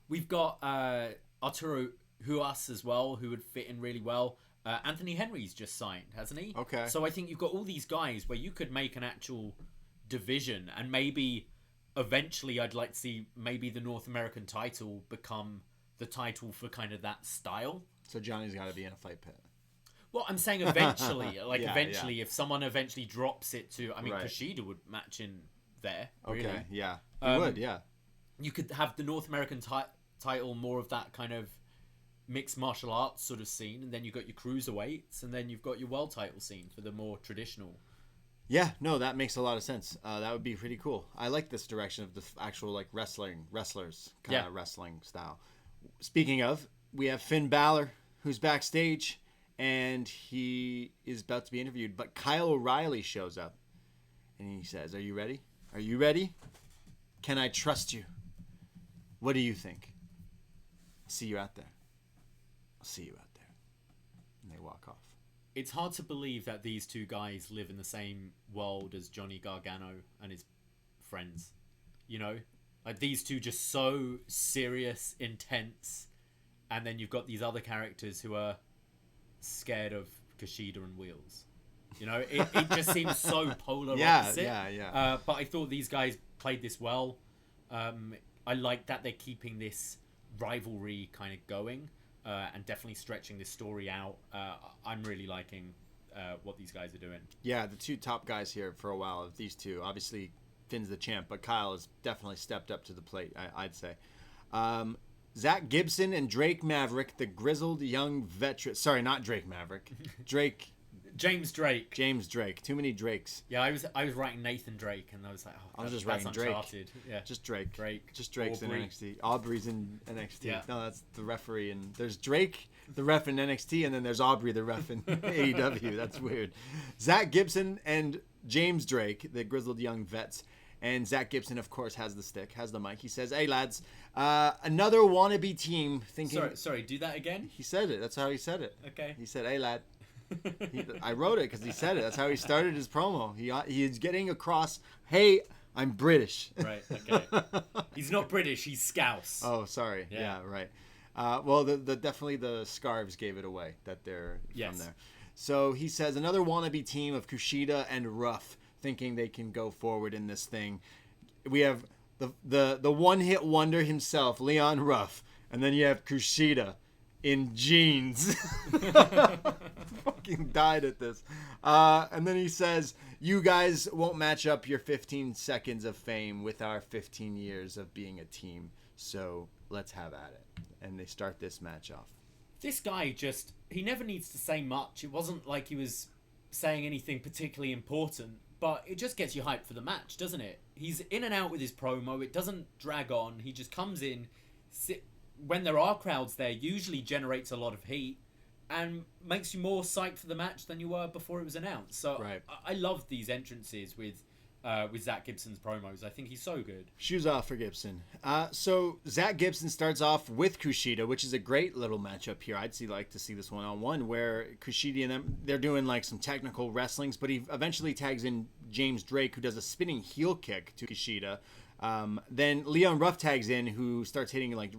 We've got Arturo Huas as well, who would fit in really well. Anthony Henry's just signed, hasn't he? Okay. So I think you've got all these guys where you could make an actual division, and maybe eventually I'd like to see maybe the North American title become the title for kind of that style. So Johnny's got to be in a fight pit. Well, I'm saying eventually, if someone eventually drops it to, I mean, Kushida would match in there. Okay, really. yeah. He would, yeah. You could have the North American title more of that kind of mixed martial arts sort of scene, and then you've got your cruiserweights, and then you've got your world title scene for the more traditional. Yeah, no, that makes a lot of sense. That would be pretty cool. I like this direction of the actual like wrestlers kind of wrestling style. Speaking of, we have Finn Balor, who's backstage, and he is about to be interviewed, but Kyle O'Reilly shows up, and he says, "Are you ready? Are you ready? Can I trust you? What do you think? I'll see you out there. I'll see you out there." And they walk off. It's hard to believe that these two guys live in the same world as Johnny Gargano and his friends. You know? Like, these two just so serious, intense, and then you've got these other characters who are scared of Kushida and Wheels. You know? It just seems so polar opposite. Yeah. But I thought these guys played this well. I like that they're keeping this rivalry kind of going. And definitely stretching this story out. I'm really liking what these guys are doing. Yeah, the two top guys here for a while, these two. Obviously, Finn's the champ, but Kyle has definitely stepped up to the plate, I'd say. Zach Gibson and Drake Maverick, the grizzled young veteran. Sorry, not Drake Maverick. James Drake. Too many Drakes. Yeah, I was writing Nathan Drake, and I was like, I was just writing Uncharted. Drake. Yeah, just Drake. Just Drake's Aubrey. in NXT. Aubrey's in NXT. Yeah. No, that's the referee, and there's Drake, the ref in NXT, and then there's Aubrey, the ref in AEW. That's weird. Zach Gibson and James Drake, the grizzled young vets. And Zach Gibson, of course, has the mic. He says, "Hey, lads, another wannabe team thinking..." Sorry, do that again? He said it. That's how he said it. Okay. He said, "Hey, lad." I wrote it because he said it. That's how he started his promo. He is getting across, "Hey, I'm British." Right, okay. He's not British, he's Scouse. Oh, sorry. Yeah, right. Well, definitely the scarves gave it away that they're from there. So he says, another wannabe team of Kushida and Ruff thinking they can go forward in this thing. We have the one-hit wonder himself, Leon Ruff, and then you have Kushida in jeans. Fucking died at this. And then he says, "You guys won't match up your 15 seconds of fame with our 15 years of being a team. So let's have at it." And they start this match off. This guy he never needs to say much. It wasn't like he was saying anything particularly important, but it just gets you hyped for the match, doesn't it? He's in and out with his promo. It doesn't drag on. He just comes in, when there are crowds there, usually generates a lot of heat and makes you more psyched for the match than you were before it was announced. So right. I love these entrances with Zach Gibson's promos. I think he's so good. Shoes off for Gibson. So Zach Gibson starts off with Kushida, which is a great little matchup here. I'd like to see this one-on-one where Kushida and them, they're doing like some technical wrestlings, but he eventually tags in James Drake, who does a spinning heel kick to Kushida. Then Leon Ruff tags in, who starts hitting like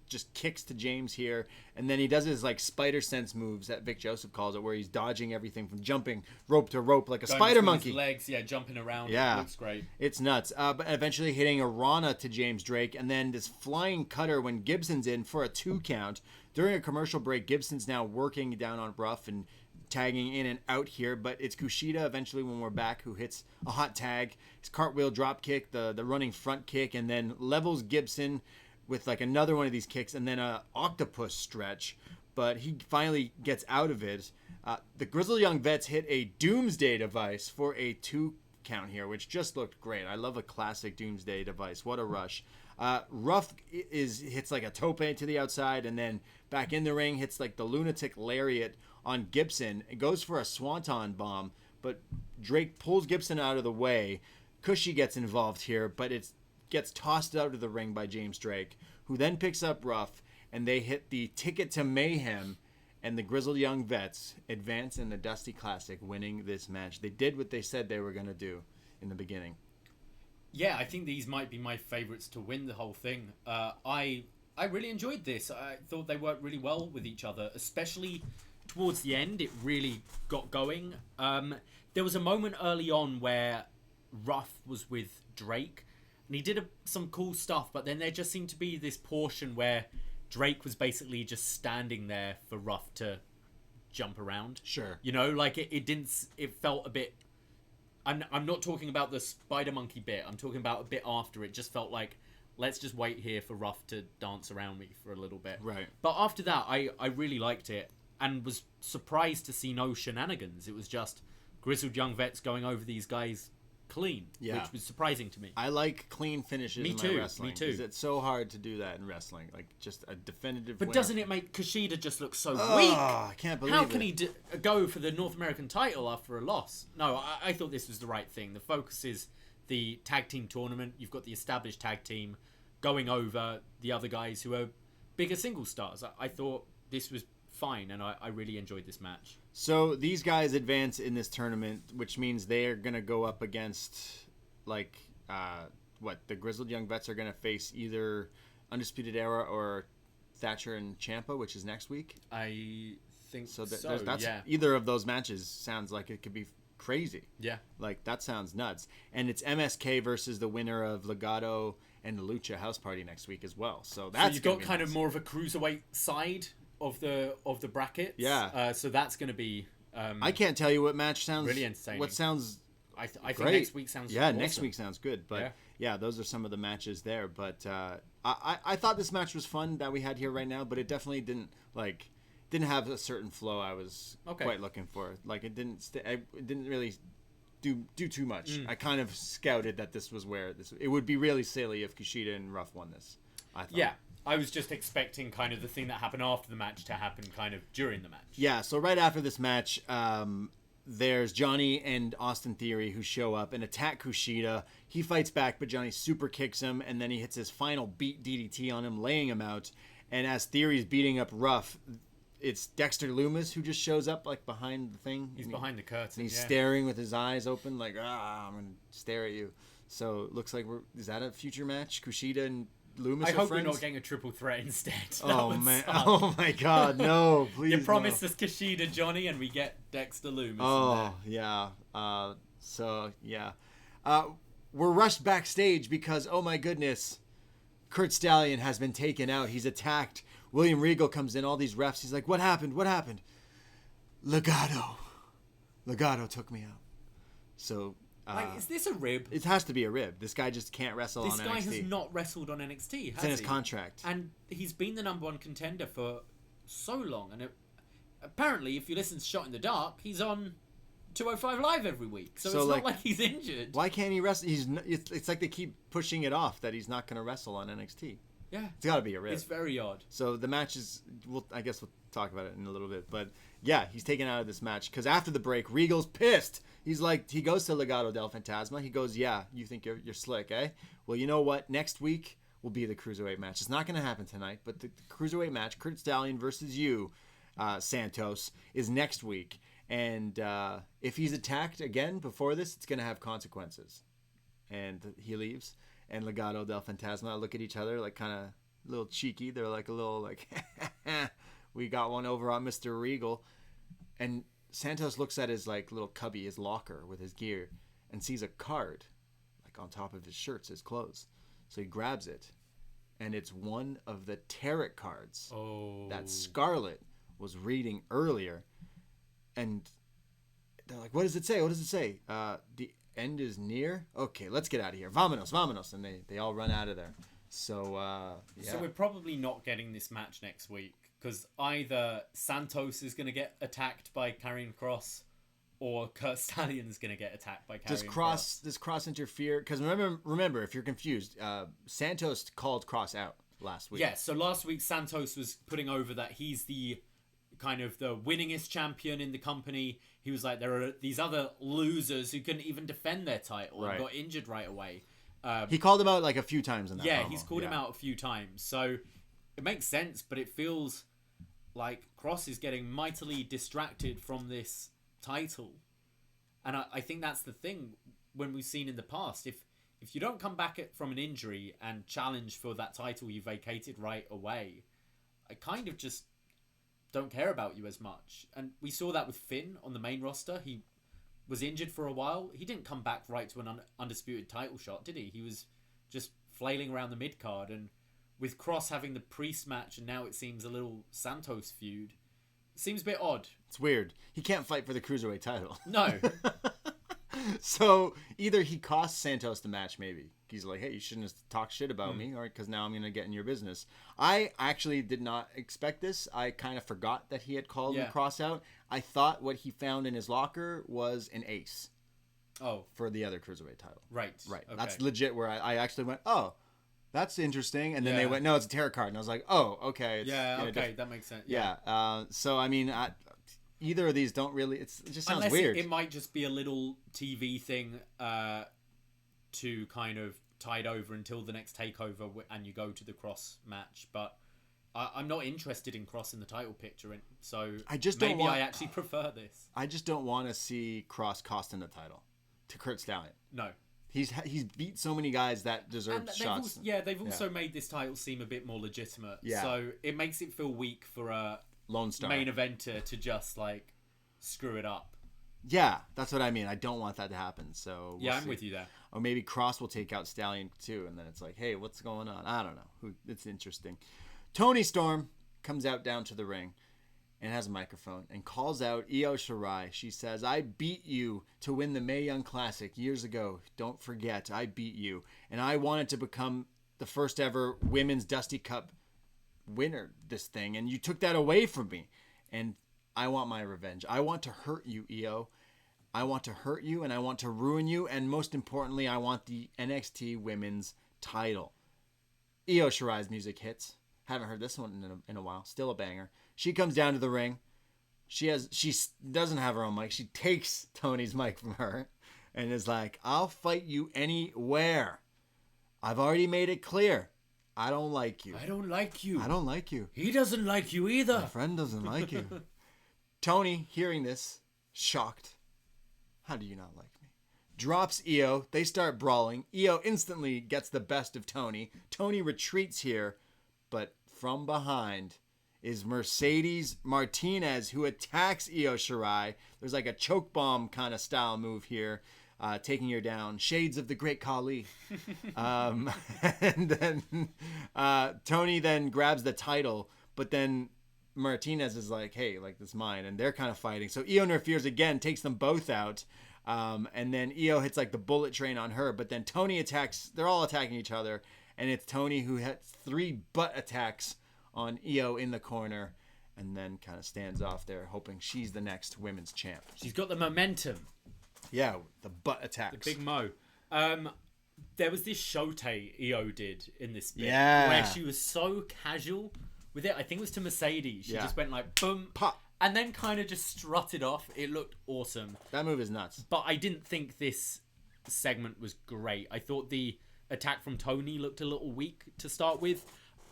just kicks to James here, and then he does his like spider sense moves that Vic Joseph calls it, where he's dodging everything from jumping rope to rope like a spider monkey. His legs, jumping around. Yeah, it looks great. It's nuts. But eventually hitting a Rana to James Drake, and then this flying cutter when Gibson's in for a 2 count. During a commercial break, Gibson's now working down on Ruff and tagging in and out here, but it's Kushida eventually when we're back who hits a hot tag, his cartwheel drop kick, the running front kick, and then levels Gibson with like another one of these kicks, and then a octopus stretch, but he finally gets out of it. The Grizzled Young Vets hit a Doomsday device for a 2 count here, which just looked great. I love a classic Doomsday device. What a rush. Ruff hits like a tope to the outside, and then back in the ring hits like the lunatic lariat on Gibson. It goes for a swanton bomb, but Drake pulls Gibson out of the way. Cushy gets involved here, but it gets tossed out of the ring by James Drake, who then picks up Ruff, and they hit the Ticket to Mayhem, and the Grizzled Young Vets advance in the Dusty Classic, winning this match. They did what they said they were going to do in the beginning. Yeah, I think these might be my favorites to win the whole thing. I really enjoyed this. I thought they worked really well with each other, especially towards the end. It really got going. There was a moment early on where Ruff was with Drake, and he did some cool stuff, but then there just seemed to be this portion where Drake was basically just standing there for Ruff to jump around. Sure. Like it felt a bit... I'm not talking about the spider monkey bit. I'm talking about a bit after. It just felt like, let's just wait here for Ruff to dance around me for a little bit. Right. But after that, I really liked it and was surprised to see no shenanigans. It was just Grizzled Young Vets going over these guys clean, which was surprising to me. I like clean finishes in my wrestling. Me too. It's so hard to do that in wrestling. Like, just a definitive But winner. doesn't it make Kushida just look so weak? I can't believe it. How can he go for the North American title after a loss? No, I thought this was the right thing. The focus is the tag team tournament. You've got the established tag team going over the other guys who are bigger single stars. I thought this was fine, and I really enjoyed this match. So these guys advance in this tournament, which means they're going to go up against, like, the Grizzled Young Vets are going to face either Undisputed Era or Thatcher and Ciampa, which is next week. I think so. That's Yeah. Either of those matches sounds like it could be crazy. Yeah. Like, that sounds nuts. And it's MSK versus the winner of Legado and the Lucha House Party next week as well. So that's you've got kind of more of a cruiserweight side of the bracket. Yeah. So that's going to be... I can't tell you what match sounds... really entertaining. What sounds... I think great. next week sounds awesome. Next week sounds good. But yeah, those are some of the matches there. But I thought this match was fun that we had here right now, but it definitely didn't have a certain flow I was quite looking for. Like, it didn't really do too much. I kind of scouted that this was where it would be really silly if Kushida and Ruff won this, I thought. Yeah. I was just expecting kind of the thing that happened after the match to happen kind of during the match. Yeah, so right after this match, there's Johnny and Austin Theory who show up and attack Kushida. He fights back, but Johnny super kicks him, and then he hits his final beat DDT on him, laying him out. And as Theory's beating up Ruff, it's Dexter Lumis who just shows up like behind the thing. He's behind the curtain. And he's staring with his eyes open like, I'm going to stare at you. So it looks like is that a future match? Kushida and Loomis I hope friends? we're not getting a triple threat instead. Oh man! Oh my God! No, please. You promised us Kushida, Johnny, and we get Dexter Loomis. Oh yeah. We're rushed backstage because oh my goodness, Kurt Stallion has been taken out. He's attacked. William Regal comes in. All these refs. He's like, "What happened? What happened?" Legado took me out. So. Is this a rib? It has to be a rib. This guy just can't wrestle on NXT. This guy has not wrestled on NXT, It's in his contract. And he's been the number one contender for so long. And apparently, if you listen to Shot in the Dark, he's on 205 Live every week. So it's not like he's injured. Why can't he wrestle? It's like they keep pushing it off that he's not going to wrestle on NXT. Yeah. It's got to be a rib. It's very odd. So the match is... I guess we'll talk about it in a little bit. But yeah, he's taken out of this match. Because after the break, Regal's pissed. He's like... He goes to Legado del Fantasma. He goes, yeah, you think you're slick, eh? Well, you know what? Next week will be the Cruiserweight match. It's not going to happen tonight. But the Cruiserweight match, Kurt Stallion versus you, Santos, is next week. And if he's attacked again before this, it's going to have consequences. And he leaves. And Legado del Fantasma look at each other like kind of little cheeky. They're like a little like, we got one over on Mr. Regal. And Santos looks at his like little cubby, his locker with his gear, and sees a card like on top of his shirts, his clothes. So he grabs it, and it's one of the tarot cards that Scarlett was reading earlier. And they're like, what does it say? What does it say? The end is near? Okay, let's get out of here. Vamonos, vamonos. And they all run out of there. So, yeah. So we're probably not getting this match next week, because either Santos is going to get attacked by Karrion Kross, or Kurt Stallion is going to get attacked by Karrion Kross. Does Kross interfere? Because remember, if you're confused, Santos called Kross out last week. Yeah, so last week Santos was putting over that he's the kind of the winningest champion in the company. He was like, there are these other losers who couldn't even defend their title and got injured right away. He called him out like a few times in that promo. He's called him out a few times. So it makes sense, but it feels like Kross is getting mightily distracted from this title. And I think that's the thing when we've seen in the past. If you don't come back from an injury and challenge for that title you vacated right away, I kind of just don't care about you as much. And we saw that with Finn on the main roster. He was injured for a while. He didn't come back right to an undisputed title shot, did he? He was just flailing around the mid-card. And with Kross having the Priest match, and now it seems a little Santos feud, it seems a bit odd. It's weird. He can't fight for the Cruiserweight title. No. So either he costs Santos the match, maybe. He's like, hey, you shouldn't have talked shit about me, all right, because now I'm going to get in your business. I actually did not expect this. I kind of forgot that he had called Kross out. I thought what he found in his locker was an ace. Oh. For the other Cruiserweight title. Right. Right. Okay. That's legit where I actually went, oh, that's interesting. And then they went, no, it's a tarot card. And I was like, oh, okay. It's, okay. That makes sense. Yeah. So, I mean, either of these don't really, it just sounds weird. It might just be a little TV thing to kind of tide over until the next takeover and you go to the Kross match. But I'm not interested in Kross in the title picture, so maybe I actually prefer this. I just don't want to see Kross costing the title to Kurt Stallion. No. He's beat so many guys that deserve shots. They've also made this title seem a bit more legitimate. Yeah. So it makes it feel weak for a Lone Star main eventer to just like screw it up. Yeah, that's what I mean. I don't want that to happen. So I'm with you there. Or maybe Kross will take out Stallion too, and then it's like, hey, what's going on? I don't know. It's interesting. Toni Storm comes out down to the ring and has a microphone and calls out Io Shirai. She says, I beat you to win the Mae Young Classic years ago. Don't forget, I beat you. And I wanted to become the first ever women's Dusty Cup winner, this thing. And you took that away from me. And I want my revenge. I want to hurt you, Io. I want to hurt you and I want to ruin you. And most importantly, I want the NXT women's title. Io Shirai's music hits. Haven't heard this one in a while. Still a banger. She comes down to the ring. She doesn't have her own mic. She takes Toni's mic from her and is like, I'll fight you anywhere. I've already made it clear. I don't like you. I don't like you. I don't like you. He doesn't like you either. My friend doesn't like you. Toni, hearing this, shocked. How do you not like me? Drops Io. They start brawling. Io instantly gets the best of Toni. Toni retreats here, but from behind is Mercedes Martinez, who attacks Io Shirai. There's like a choke bomb kind of style move here, taking her down. Shades of the Great Khali. And then Toni then grabs the title, but then Martinez is like, hey, like, this is mine. And they're kind of fighting. So Io interferes again, takes them both out. And then Io hits like the bullet train on her. But then Toni attacks. They're all attacking each other. And it's Toni who hits 3 butt attacks on Io in the corner. And then kind of stands off there, hoping she's the next women's champ. She's got the momentum. Yeah, the butt attacks. The big mo. There was this shote Io did in this bit. Yeah. Where she was so casual with it. I think it was to Mercedes. She just went like, boom. Pop. And then kind of just strutted off. It looked awesome. That move is nuts. But I didn't think this segment was great. I thought the attack from Toni looked a little weak to start with.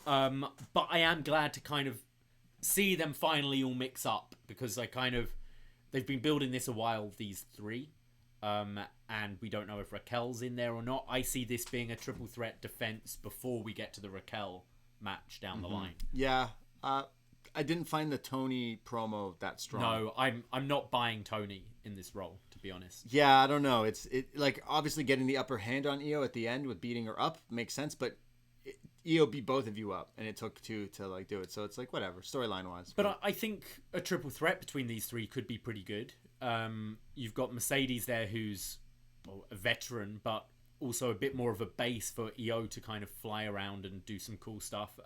But I am glad to kind of see them finally all mix up, because they've been building this a while, these 3. And we don't know if Raquel's in there or not. I see this being a triple threat defense before we get to the Raquel match down the line. Yeah. I didn't find the Toni promo that strong. No, I'm not buying Toni in this role, to be honest. Yeah, I don't know. It's like obviously getting the upper hand on Io at the end with beating her up makes sense, but Io beat both of you up, and it took two to like do it. So it's like whatever, storyline wise. But I think a triple threat between these three could be pretty good. You've got Mercedes there, who's a veteran, but also a bit more of a base for Io to kind of fly around and do some cool stuff.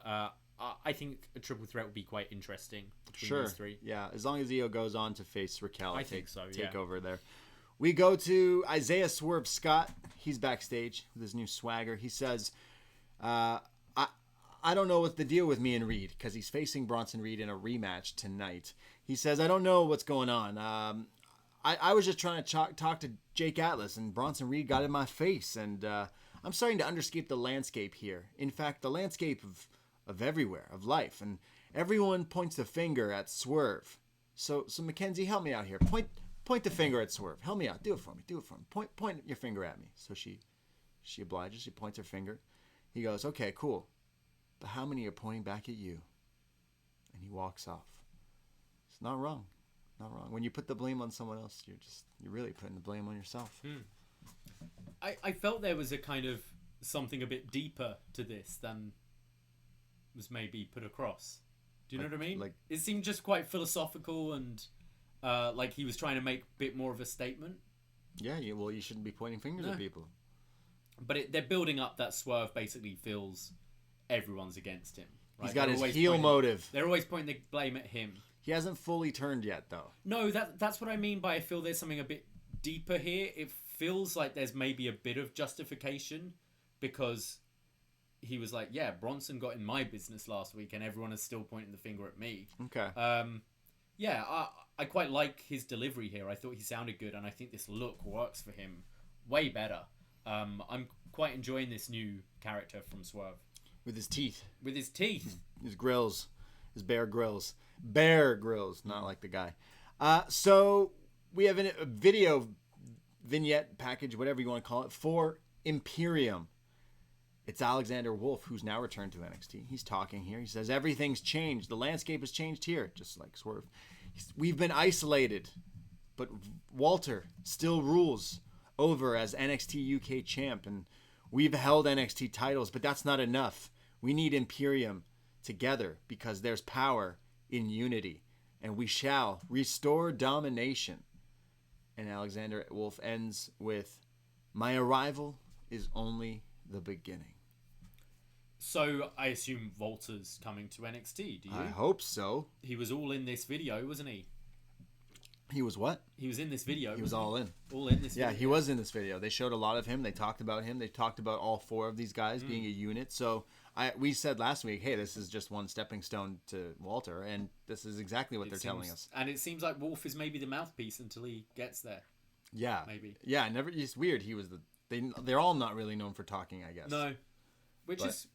I think a triple threat would be quite interesting between these three. Yeah, as long as Io goes on to face Raquel, I think so. Take over there. We go to Isaiah Swerve Scott. He's backstage with his new swagger. He says, I don't know what's the deal with me and Reed, because he's facing Bronson Reed in a rematch tonight. He says, I don't know what's going on. I was just trying to talk to Jake Atlas, and Bronson Reed got in my face, and I'm starting to underscape the landscape here. In fact, the landscape of everywhere, of life, and everyone points the finger at Swerve. So Mackenzie, help me out here. Point the finger at Swerve. Help me out. Do it for me. Point your finger at me. So she obliges. She points her finger. He goes, okay, cool. But how many are pointing back at you? And he walks off. It's not wrong. Not wrong. When you put the blame on someone else, you're really putting the blame on yourself. I felt there was a kind of something a bit deeper to this than was maybe put across. Do you know what I mean? It seemed just quite philosophical and like he was trying to make a bit more of a statement. Yeah, well, you shouldn't be pointing fingers at people. But they're building up that Swerve basically feels everyone's against him. Right? He's got his heel motive. They're always pointing the blame at him. He hasn't fully turned yet, though. No, that's what I mean by I feel there's something a bit deeper here. It feels like there's maybe a bit of justification because he was like, yeah, Bronson got in my business last week and everyone is still pointing the finger at me. Okay. Yeah, I quite like his delivery here. I thought he sounded good, and I think this look works for him way better. I'm quite enjoying this new character from Swerve. With his teeth. His grills. His bear grills. Bear grills, not like the guy. So we have a video vignette package, whatever you want to call it, for Imperium. It's Alexander Wolf, who's now returned to NXT. He's talking here. He says, everything's changed. The landscape has changed here, just like Swerve. We've been isolated, but Walter still rules over as NXT UK champ, and we've held NXT titles, but that's not enough. We need Imperium together because there's power in unity, and we shall restore domination. And Alexander Wolf ends with, my arrival is only the beginning. So I assume Walter's coming to NXT, do you? I hope so. He was all in this video, wasn't he? He was what? He was in this video. He was all in. All in this video. Yeah, he was in this video. They showed a lot of him. They talked about him. They talked about all four of these guys being a unit. So we said last week, hey, this is just one stepping stone to Walter, and this is exactly what they're telling us. And it seems like Wolf is maybe the mouthpiece until he gets there. Yeah. Maybe. Yeah, it's weird. He was they're all not really known for talking, I guess. No. Which is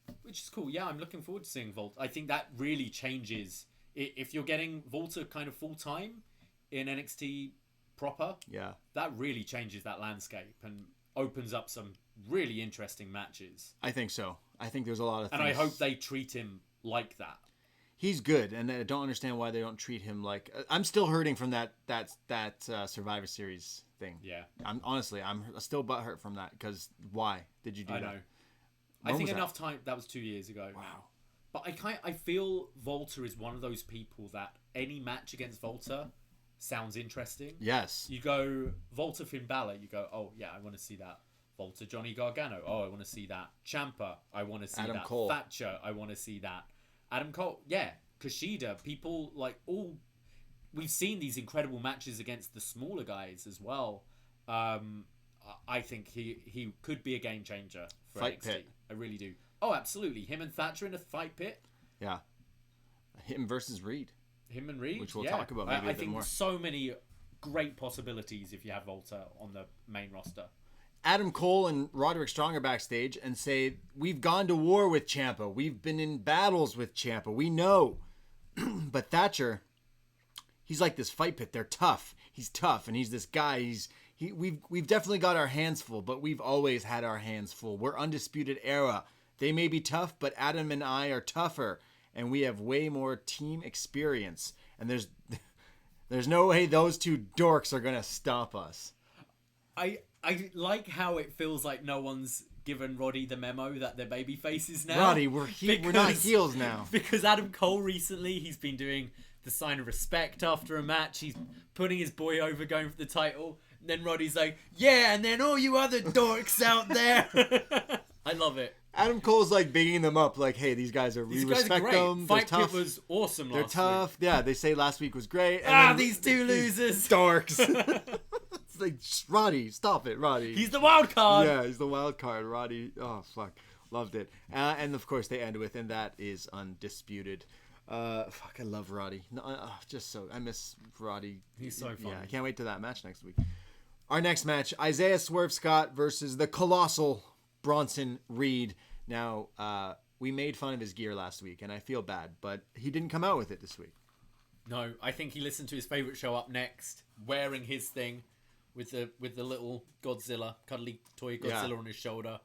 cool. Yeah, I'm looking forward to seeing Volta. I think that really changes if you're getting Volta kind of full time in NXT proper. Yeah, that really changes that landscape and opens up some really interesting matches. I think so. I think there's a lot of things. And I hope they treat him like that. He's good, and I don't understand why they don't treat him like. I'm still hurting from that Survivor Series thing. Yeah, I'm still butthurt from that because why did you do that? I know. I think enough time. That was 2 years ago. Wow. But I feel Volta is one of those people that any match against Volta sounds interesting. Yes. You go Volta Finn Balor, you go, oh yeah, I want to see that. Volta Johnny Gargano, oh I want to see that. Ciampa, I want to see Adam that. Cole. Thatcher, I want to see that. Adam Cole, yeah. Kushida, people like all. We've seen these incredible matches against the smaller guys as well. I think he could be a game changer for Fight NXT. pit. I really do. Oh, absolutely. Him and Thatcher in a fight pit. Yeah. Him versus Reed. Him and Reed, which we'll talk about maybe a bit more. I think so many great possibilities if you have Volta on the main roster. Adam Cole and Roderick Strong are backstage and say, we've gone to war with Ciampa. We've been in battles with Ciampa. We know. But Thatcher, he's like this fight pit. They're tough. He's tough, and he's this guy. We've definitely got our hands full, but we've always had our hands full. We're Undisputed Era. They may be tough, but Adam and I are tougher, and we have way more team experience. And there's no way those two dorks are going to stop us. I like how it feels like no one's given Roddy the memo that they're baby faces now. Roddy, we're not heels now. Because Adam Cole recently, he's been doing the sign of respect after a match. He's putting his boy over, going for the title. And then Roddy's like, yeah, and then all you other dorks out there. I love it. Adam Cole's like bigging them up, like, hey, these guys are, we respect them. Fight They're tough. Pit was awesome last week. They're tough. Yeah, they say last week was great. And these two losers. Dorks. It's like, Roddy, stop it, Roddy. He's the wild card. Yeah, he's the wild card. Roddy, oh, fuck. Loved it. And of course, they end with, and that is undisputed. I love Roddy. No, I miss Roddy. He's so fun. Yeah, I can't wait to that match next week. Our next match, Isaiah Swerve Scott versus the colossal Bronson Reed. Now, we made fun of his gear last week, and I feel bad, but he didn't come out with it this week. No, I think he listened to his favorite show Up Next, wearing his thing with the little Godzilla, cuddly toy Godzilla on his shoulder.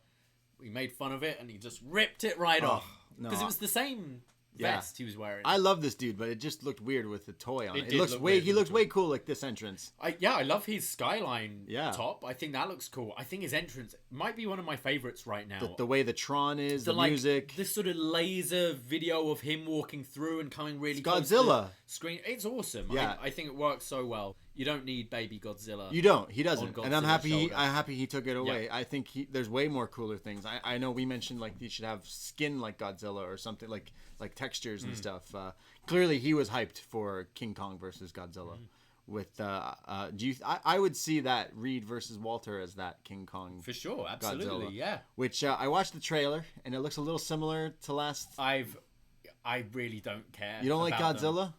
We made fun of it, and he just ripped it right off. Because it was the same vest he was wearing. I love this dude, but it just looked weird with the toy on it. He looks way cool like this entrance. I love his Skyline top. I think that looks cool. I think his entrance might be one of my favorites right now. The way the Tron is, the music. This sort of laser video of him walking through and coming really close Godzilla. to the screen. It's awesome. Yeah. I think it works so well. You don't need baby Godzilla. You don't. He doesn't. And I'm happy. Shoulder. I'm happy he took it away. Yeah. I think there's way more cooler things. I know we mentioned like he should have skin like Godzilla or something like textures and stuff. Clearly, he was hyped for King Kong versus Godzilla. With I would see that Reed versus Walter as that King Kong for sure. Absolutely, Godzilla, yeah. Which I watched the trailer and it looks a little similar to last. I really don't care. You don't like Godzilla? Them.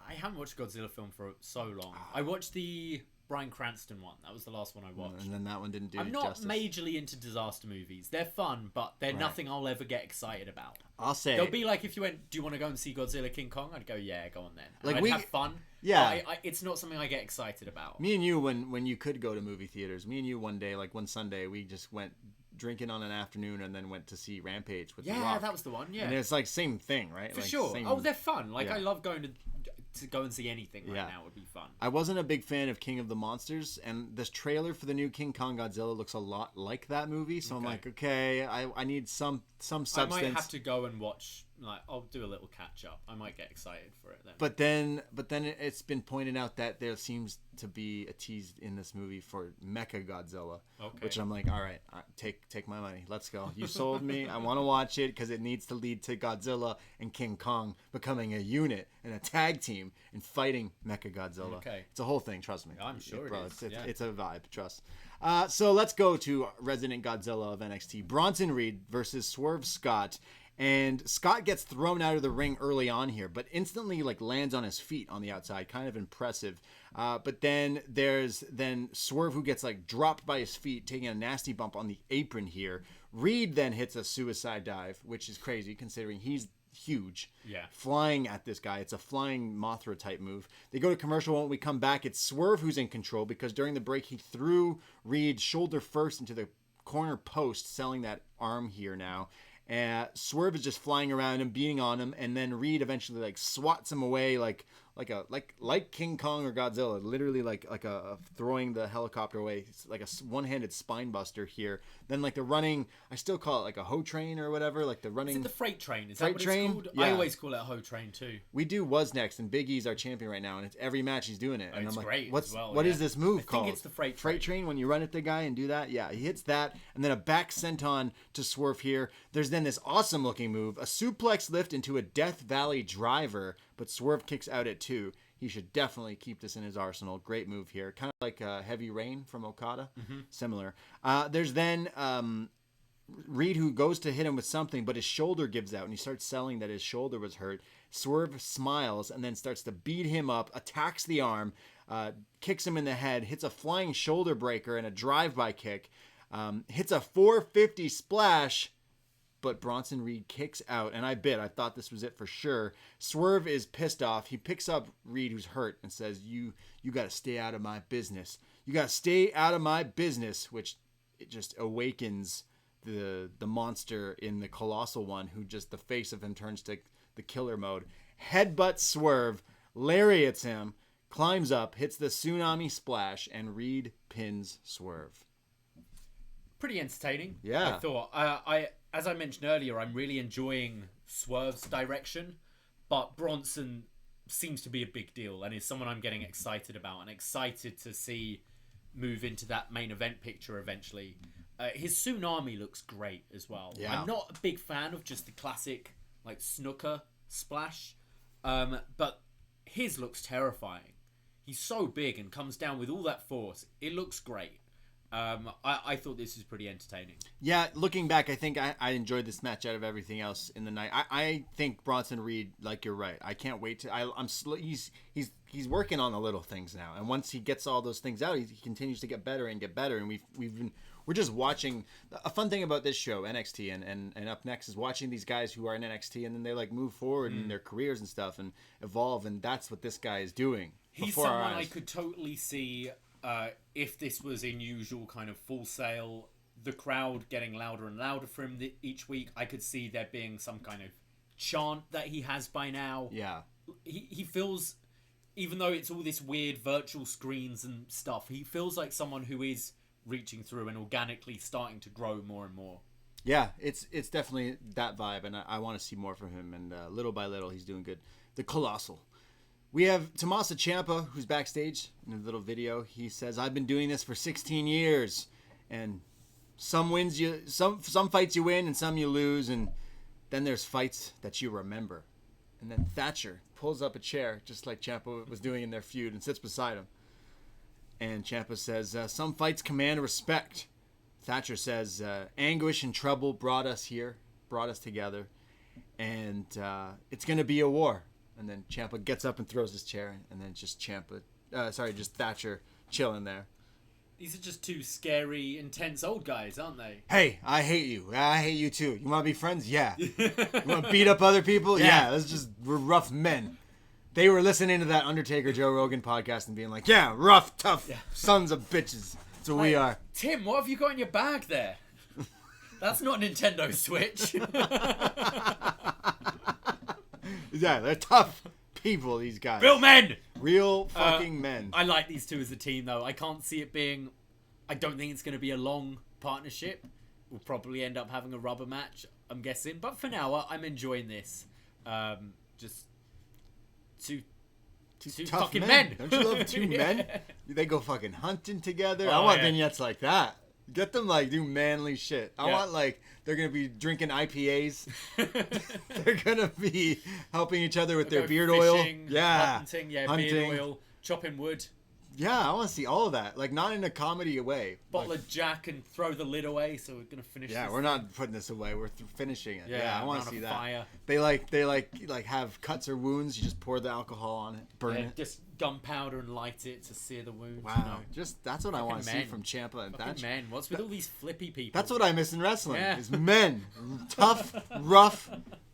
I haven't watched a Godzilla film for so long. I watched the Bryan Cranston one. That was the last one I watched. And then that one didn't do I'm not justice. majorly into disaster movies. They're fun, but they're nothing I'll ever get excited about. I'll say. They'll be like if you went, do you want to go and see Godzilla King Kong? I'd go, yeah, go on then. Like I'd have fun. Yeah. It's not something I get excited about. Me and you, when you could go to movie theaters, me and you one day, like one Sunday, we just went drinking on an afternoon and then went to see Rampage with The Rock. Yeah, that was the one, yeah. And it's like same thing, right? For like, sure. They're fun. Like, yeah. I love going to go and see anything right now would be fun. I wasn't a big fan of King of the Monsters, and this trailer for the new King Kong Godzilla looks a lot like that movie, so I'm like, okay, I need some substance. I might have to go and watch, like, I'll do a little catch up. I might get excited for it then. But then it's been pointed out that there seems to be a tease in this movie for Mecha Godzilla, which I'm like, all right, take my money, let's go. You sold me. I want to watch it because it needs to lead to Godzilla and King Kong becoming a unit and a tag team and fighting Mecha Godzilla. Okay. It's a whole thing, trust me. I'm sure bro, it is. It's a vibe, trust. So let's go to Resident Godzilla of NXT. Bronson Reed versus Swerve Scott. And Scott gets thrown out of the ring early on here, but instantly like lands on his feet on the outside. Kind of impressive. But then there's Swerve who gets like dropped by his feet, taking a nasty bump on the apron here. Reed then hits a suicide dive, which is crazy considering he's huge. Yeah. Flying at this guy. It's a flying Mothra type move. They go to commercial. When we come back, it's Swerve who's in control because during the break he threw Reed shoulder first into the corner post, selling that arm here now. Swerve is just flying around and beating on him, and then Reed eventually like swats him away like King Kong or Godzilla, literally like a throwing the helicopter away. It's like a one-handed spine buster here. Then like the running, I still call it like a hoe train or whatever, like the running. Is it the freight train? Is freight that what train? it's called? Yeah. I always call it a hoe train too. We do Was Next, and Big E's our champion right now, and it's every match he's doing it. And it's I'm like, great what yeah. is this move called? I think it's the freight train. Freight train when you run at the guy and do that. Yeah, he hits that, and then a back senton to Swerve here. There's then this awesome looking move, a suplex lift into a Death Valley driver, but Swerve kicks out at 2. He should definitely keep this in his arsenal. Great move here. Kind of like Heavy Rain from Okada. Similar. There's then Reed who goes to hit him with something, but his shoulder gives out, and he starts selling that his shoulder was hurt. Swerve smiles and then starts to beat him up, attacks the arm, kicks him in the head, hits a flying shoulder breaker and a drive-by kick, hits a 450 splash, but Bronson Reed kicks out, and I thought this was it for sure. Swerve is pissed off. He picks up Reed, who's hurt, and says, you got to stay out of my business. You got to stay out of my business, which it just awakens the monster in the Colossal one, who just the face of him turns to the killer mode. Headbutt Swerve, lariats him, climbs up, hits the tsunami splash, and Reed pins Swerve. Pretty entertaining. Yeah. I thought. As I mentioned earlier, I'm really enjoying Swerve's direction, but Bronson seems to be a big deal and is someone I'm getting excited about and excited to see move into that main event picture eventually. His tsunami looks great as well. Yeah. I'm not a big fan of just the classic like snooker splash, but his looks terrifying. He's so big and comes down with all that force. It looks great. I thought this was pretty entertaining. Yeah, looking back, I think I enjoyed this match out of everything else in the night. I think Bronson Reed, like you're right. I can't wait to. He's working on the little things now, and once he gets all those things out, he continues to get better and get better. And we're just watching. A fun thing about this show, NXT, and Up Next is watching these guys who are in NXT, and then they like move forward in their careers and stuff and evolve, and that's what this guy is doing. He's someone I could totally see. If this was in usual kind of Full Sail, the crowd getting louder and louder for him each week, I could see there being some kind of chant that he has by now. Yeah. He feels, even though it's all this weird virtual screens and stuff, he feels like someone who is reaching through and organically starting to grow more and more. Yeah, it's definitely that vibe, and I want to see more from him, and little by little, he's doing good. The Colossal. We have Tommaso Ciampa, who's backstage in a little video. He says, "I've been doing this for 16 years, and some fights you win and some you lose, and then there's fights that you remember." And then Thatcher pulls up a chair, just like Ciampa was doing in their feud, and sits beside him. And Ciampa says, "Some fights command respect." Thatcher says, "Anguish and trouble brought us here, brought us together, and it's going to be a war." And then Ciampa gets up and throws his chair, and then just just Thatcher chilling there. These are just two scary, intense old guys, aren't they? Hey, I hate you. I hate you too. You want to be friends? Yeah. You want to beat up other people? Yeah. We're rough men. They were listening to that Undertaker Joe Rogan podcast and being like, "Yeah, rough, tough sons of bitches. That's what we are." Tim, what have you got in your bag there? That's not a Nintendo Switch. Yeah, they're tough people, these guys. Real men! Real fucking men. I like these two as a team, though. I can't see it being... I don't think it's going to be a long partnership. We'll probably end up having a rubber match, I'm guessing. But for now, I'm enjoying this. Just two tough fucking men. Don't you love two men? They go fucking hunting together. Oh, I want vignettes like that. Get them like do manly shit. I want like they're gonna be drinking IPAs. They're gonna be helping each other with their beard fishing, oil. Yeah, hunting. Beard oil, chopping wood. Yeah, I want to see all of that. Like not in a comedy way. Bottle of Jack and throw the lid away. So we're gonna finish. Yeah, this we're not putting this away. We're finishing it. Yeah, I want to see that. Fire. They like have cuts or wounds. You just pour the alcohol on it, burn it. Just gunpowder and light it to sear the wound. Wow, you know? Just that's what I want to see from Ciampa and Thatcher. Men, what's with all these flippy people? That's what I miss in wrestling. Yeah. Is men, tough, rough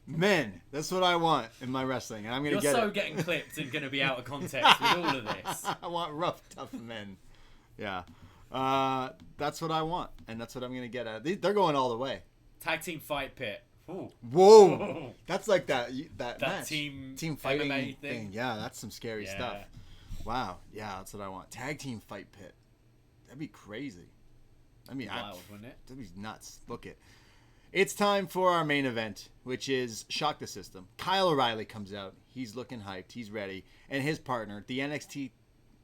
men. That's what I want in my wrestling, and I'm gonna You're get so it. getting clipped and gonna be out of context with all of this. I want rough, tough men. Yeah, that's what I want, and that's what I'm gonna get at. They're going all the way. Tag team fight pit. Ooh. Whoa, that's like that match. team fighting MMA thing. Yeah, that's some scary stuff. Wow, yeah, that's what I want. Tag team fight pit. That'd be crazy. Wild, wouldn't it? That'd be nuts. Book it. It's time for our main event, which is Shock the System. Kyle O'Reilly comes out. He's looking hyped. He's ready. And his partner, the NXT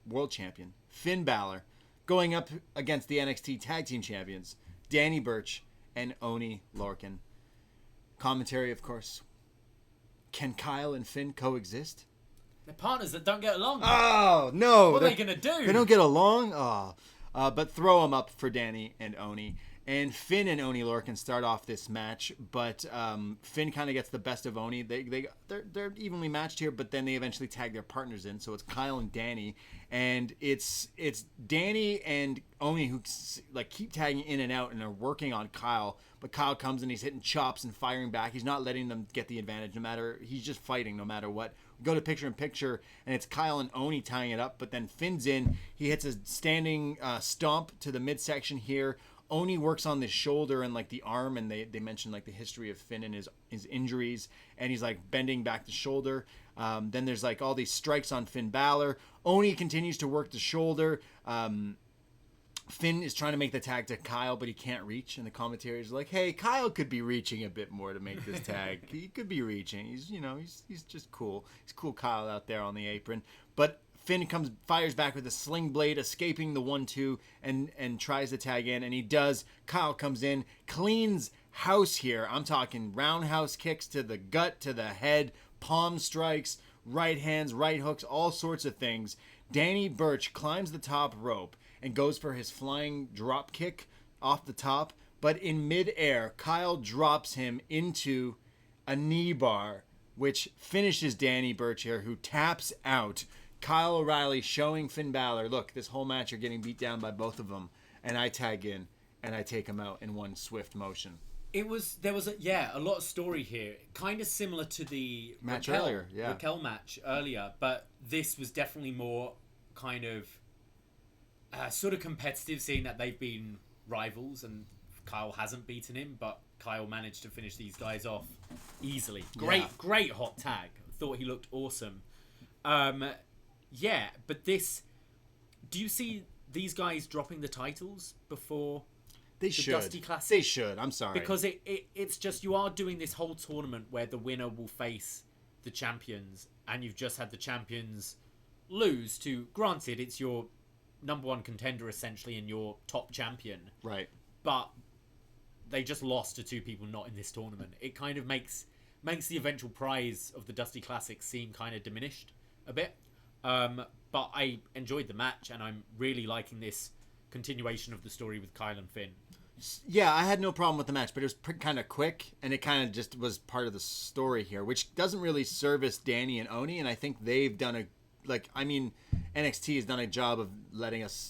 World Champion, Finn Balor, going up against the NXT Tag Team Champions, Danny Burch and Oney Lorcan. Commentary, of course. Can Kyle and Finn coexist? They're partners that don't get along. Oh, no. What are they going to do? They don't get along? Oh. But throw them up for Danny and Oney. And Finn and Oney Lorcan start off this match, but Finn kind of gets the best of Oney. They're evenly matched here, but then they eventually tag their partners in. So it's Kyle and Danny, and it's Danny and Oney who like keep tagging in and out and are working on Kyle. But Kyle comes and he's hitting chops and firing back. He's not letting them get the advantage. He's just fighting no matter what. We go to picture in picture, and it's Kyle and Oney tying it up. But then Finn's in. He hits a standing stomp to the midsection here. Oni works on the shoulder and like the arm, and they mention like the history of Finn and his injuries, and he's like bending back the shoulder. Then there's like all these strikes on Finn Balor. Oni continues to work the shoulder. Finn is trying to make the tag to Kyle, but he can't reach, and the commentators are like, "Hey, Kyle could be reaching a bit more to make this tag. He could be reaching. He's just cool. He's cool, Kyle out there on the apron." But Finn fires back with a sling blade, escaping the 1-2, and tries to tag in, and he does. Kyle comes in, cleans house here. I'm talking roundhouse kicks to the gut, to the head, palm strikes, right hands, right hooks, all sorts of things. Danny Burch climbs the top rope and goes for his flying drop kick off the top, but in midair, Kyle drops him into a knee bar, which finishes Danny Burch here, who taps out. Kyle O'Reilly showing Finn Balor, look, this whole match you're getting beat down by both of them, and I tag in and I take him out in one swift motion. There was a lot of story here, kind of similar to the match earlier, Raquel match earlier, but this was definitely more kind of sort of competitive, seeing that they've been rivals and Kyle hasn't beaten him, but Kyle managed to finish these guys off easily. Great hot tag. Thought he looked awesome. But this, do you see these guys dropping the titles before the should. Dusty Classic? They should. I'm sorry. Because it's just, you are doing this whole tournament where the winner will face the champions, and you've just had the champions lose to, granted, it's your number one contender essentially and your top champion. Right. But they just lost to two people not in this tournament. It kind of makes the eventual prize of the Dusty Classic seem kind of diminished a bit. But I enjoyed the match, and I'm really liking this continuation of the story with Kyle and Finn. Yeah, I had no problem with the match, but it was kind of quick, and it kind of just was part of the story here, which doesn't really service Danny and Oni, and I think they've done NXT has done a job of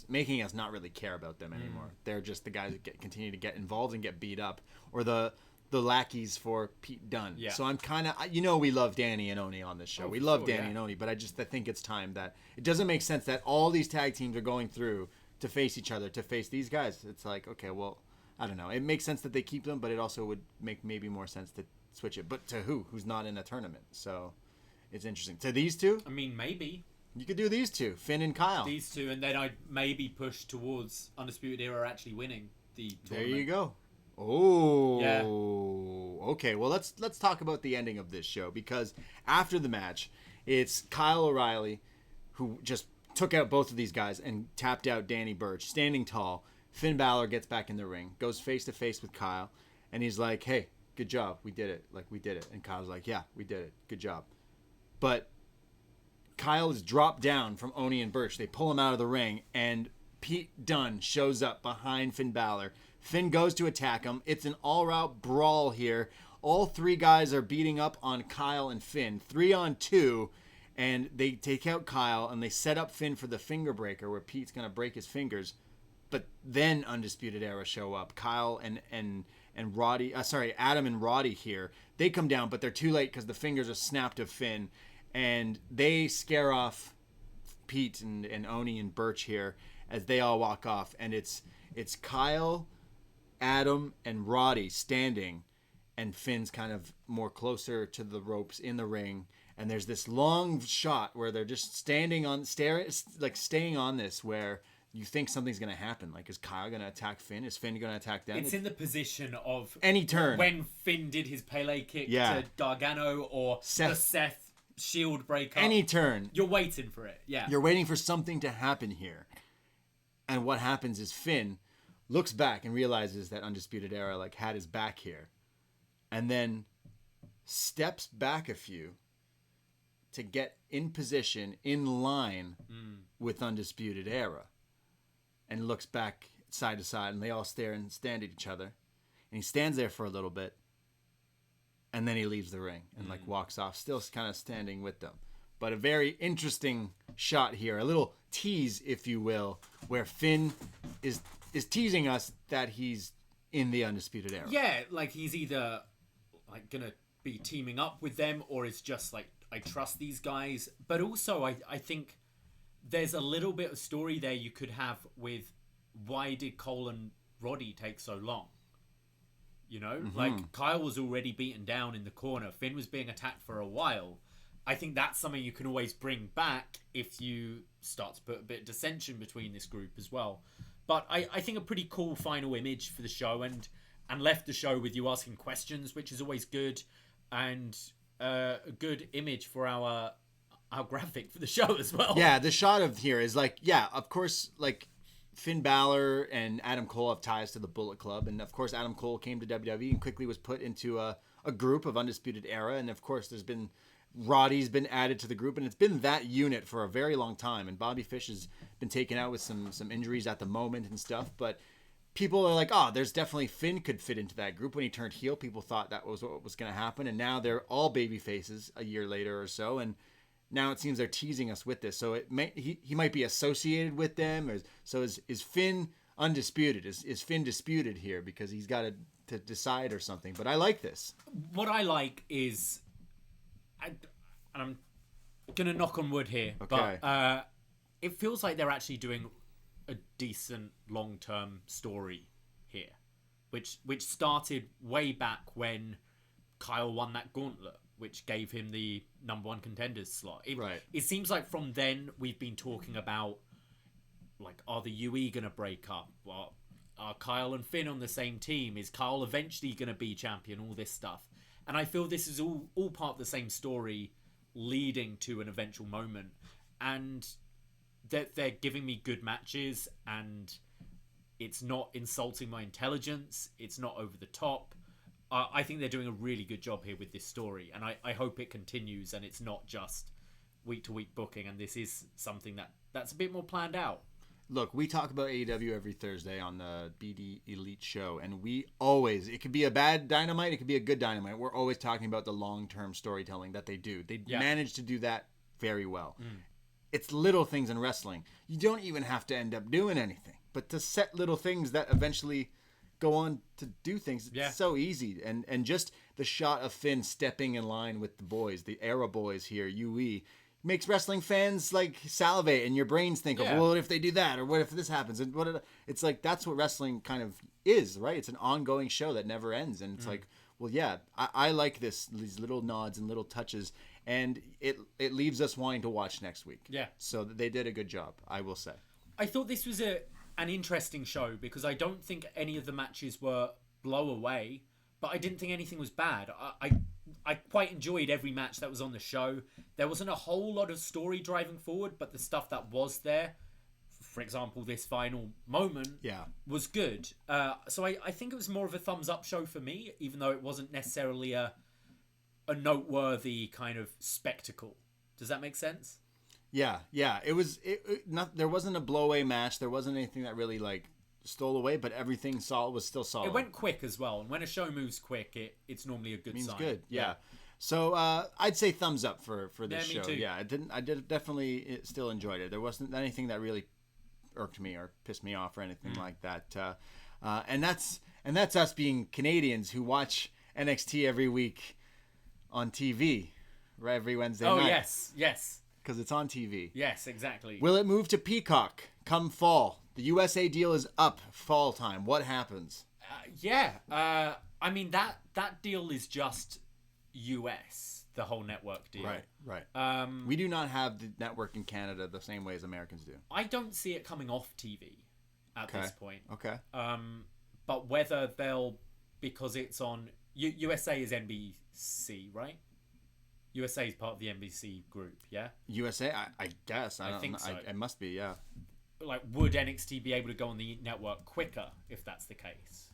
making us not really care about them anymore. They're just the guys that continue to get involved and get beat up, or the lackeys for Pete Dunne. Yeah. So I'm kind of, we love Danny and Oni on this show. We love Danny and Oni, but I think it's time that it doesn't make sense that all these tag teams are going through to face each other, to face these guys. It's like, okay, well, I don't know. It makes sense that they keep them, but it also would make maybe more sense to switch it. But to who's not in a tournament? So it's interesting. To these two? I mean, maybe. You could do these two, Finn and Kyle. These two, and then I'd maybe push towards Undisputed Era actually winning the tournament. There you go. Oh, yeah. Okay. Well, let's talk about the ending of this show, because after the match, it's Kyle O'Reilly who just took out both of these guys and tapped out Danny Burch, standing tall. Finn Balor gets back in the ring, goes face to face with Kyle, and he's like, "Hey, good job, we did it. We did it." And Kyle's like, "Yeah, we did it. Good job." But Kyle is dropped down from Oni and Burch. They pull him out of the ring, and Pete Dunne shows up behind Finn Balor. Finn goes to attack him. It's an all-out brawl here. All three guys are beating up on Kyle and Finn, 3-on-2, and they take out Kyle, and they set up Finn for the finger breaker, where Pete's going to break his fingers. But then Undisputed Era show up. Kyle and Roddy, Adam and Roddy here. They come down, but they're too late because the fingers are snapped of Finn, and they scare off Pete and Oni and Burch here as they all walk off. And it's Kyle, Adam, and Roddy standing, and Finn's kind of more closer to the ropes in the ring. And there's this long shot where they're just staying on this, where you think something's going to happen. Like, is Kyle going to attack Finn? Is Finn going to attack them? It's in the position of any turn. When Finn did his Pele kick to Gargano, or the Seth shield breakup. Any turn. You're waiting for it. Yeah. You're waiting for something to happen here. And what happens is Finn looks back and realizes that Undisputed Era had his back here. And then steps back a few to get in position, in line with Undisputed Era. And looks back side to side, and they all stand at each other. And he stands there for a little bit, and then he leaves the ring and walks off, still kind of standing with them. But a very interesting shot here, a little tease, if you will, where Finn is teasing us that he's in the Undisputed Era. Yeah, he's either gonna be teaming up with them, or it's just I trust these guys. But also, I think there's a little bit of story there you could have with, why did Cole and Roddy take so long? You know, like Kyle was already beaten down in the corner. Finn was being attacked for a while. I think that's something you can always bring back if you start to put a bit of dissension between this group as well. But I think a pretty cool final image for the show, and left the show with you asking questions, which is always good, and a good image for our graphic for the show as well. Yeah, the shot of here is like, yeah, of course, like Finn Balor and Adam Cole have ties to the Bullet Club, and of course Adam Cole came to WWE and quickly was put into a group of Undisputed Era, and of course there's been Roddy's been added to the group, and it's been that unit for a very long time, and Bobby Fish has been taken out with some injuries at the moment and stuff, but people are like, oh, there's definitely Finn could fit into that group. When he turned heel, people thought that was what was going to happen, and now they're all baby faces a year later or so, and now it seems they're teasing us with this. So he might be associated with them. Is Finn undisputed? Is Finn disputed here because he's got to decide or something? But I like this. What I like is, and I'm gonna knock on wood here, okay. But it feels like they're actually doing a decent long-term story here, which started way back when Kyle won that gauntlet, which gave him the number one contenders slot. It seems like from then we've been talking about, like, are the UE going to break up? Well, are Kyle and Finn on the same team? Is Kyle eventually going to be champion? All this stuff. And I feel this is all part of the same story leading to an eventual moment. And they're giving me good matches, and it's not insulting my intelligence. It's not over the top. I think they're doing a really good job here with this story, and I hope it continues and it's not just week-to-week booking, and this is something that's a bit more planned out. Look, we talk about AEW every Thursday on the BD Elite show, and we always, it could be a bad Dynamite, it could be a good Dynamite. We're always talking about the long-term storytelling that they do. They manage to do that very well. It's little things in wrestling. You don't even have to end up doing anything, but to set little things that eventually go on to do things. It's so easy. And just the shot of Finn stepping in line with the boys, the Era boys here, UE, makes wrestling fans like salivate, and your brains think of, well, what if they do that, or what if this happens, and it's like, that's what wrestling kind of is, right? It's an ongoing show that never ends, and it's like, well, yeah, I like these little nods and little touches, and it leaves us wanting to watch next week. Yeah. So they did a good job, I will say. I thought this was an interesting show because I don't think any of the matches were blow away, but I didn't think anything was bad. I quite enjoyed every match that was on the show. There wasn't a whole lot of story driving forward, but the stuff that was there, for example, this final moment, was good. So I think it was more of a thumbs up show for me, even though it wasn't necessarily a noteworthy kind of spectacle. Does that make sense? Yeah. It was there wasn't a blowaway match. There wasn't anything that really like stole away, but everything was still solid. It went quick as well, and when a show moves quick, it's normally a good sign. Good. Yeah. So I'd say thumbs up for this show. Too. Yeah, I definitely still enjoyed it. There wasn't anything that really irked me or pissed me off or anything like that. And that's us being Canadians who watch NXT every week on TV, right? Every Wednesday night. Oh yes. Because it's on TV. Yes, exactly. Will it move to Peacock come fall? The USA deal is up fall time. What happens? I mean, that deal is just US, the whole network deal. Right. We do not have the network in Canada the same way as Americans do. I don't see it coming off TV at this point. Okay. But whether they'll, because it's on... USA is NBC, right? USA is part of the NBC group, yeah? USA, I guess. I think so. It must be, yeah. Like, would NXT be able to go on the network quicker if that's the case?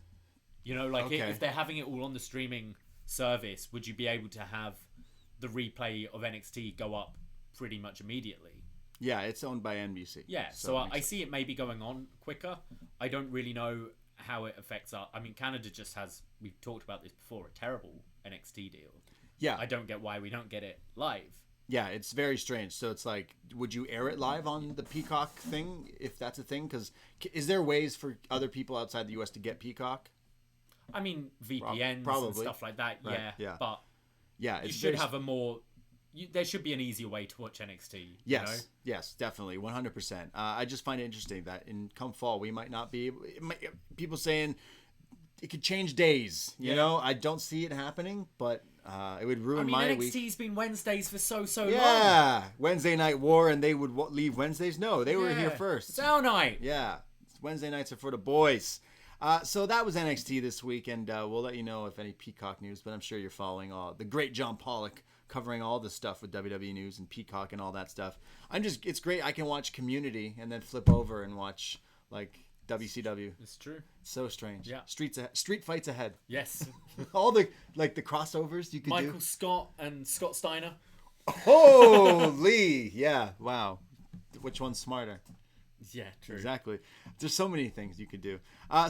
You know, like, if they're having it all on the streaming service, would you be able to have the replay of NXT go up pretty much immediately? Yeah, it's owned by NBC. Yeah, so I see it maybe going on quicker. I don't really know how it affects us. I mean, Canada just has, we've talked about this before, a terrible NXT deal. Yeah. I don't get why we don't get it live. Yeah, it's very strange. So it's like, would you air it live on the Peacock thing, if that's a thing? Because is there ways for other people outside the US to get Peacock? I mean, VPNs and stuff like that, right. Yeah. But you should have there should be an easier way to watch NXT. Yes, you know? yes, definitely, 100%. I just find it interesting that in come fall we might not be people saying it could change days. You know, I don't see it happening, but it would ruin my week. NXT's been Wednesdays for so long. Yeah, Wednesday Night War, and they would leave Wednesdays. No, they were here first. It's our night. Yeah, Wednesday nights are for the boys. So that was NXT this week, and we'll let you know if any Peacock news, but I'm sure you're following the great John Pollock covering all the stuff with WWE News and Peacock and all that stuff. It's great. I can watch Community and then flip over and watch, like, WCW. It's true. It's so strange. Yeah. Street fights ahead. Yes. All the crossovers you could do. Michael Scott and Scott Steiner. Holy! Yeah, wow. Which one's smarter? Yeah, true. Exactly. There's so many things you could do.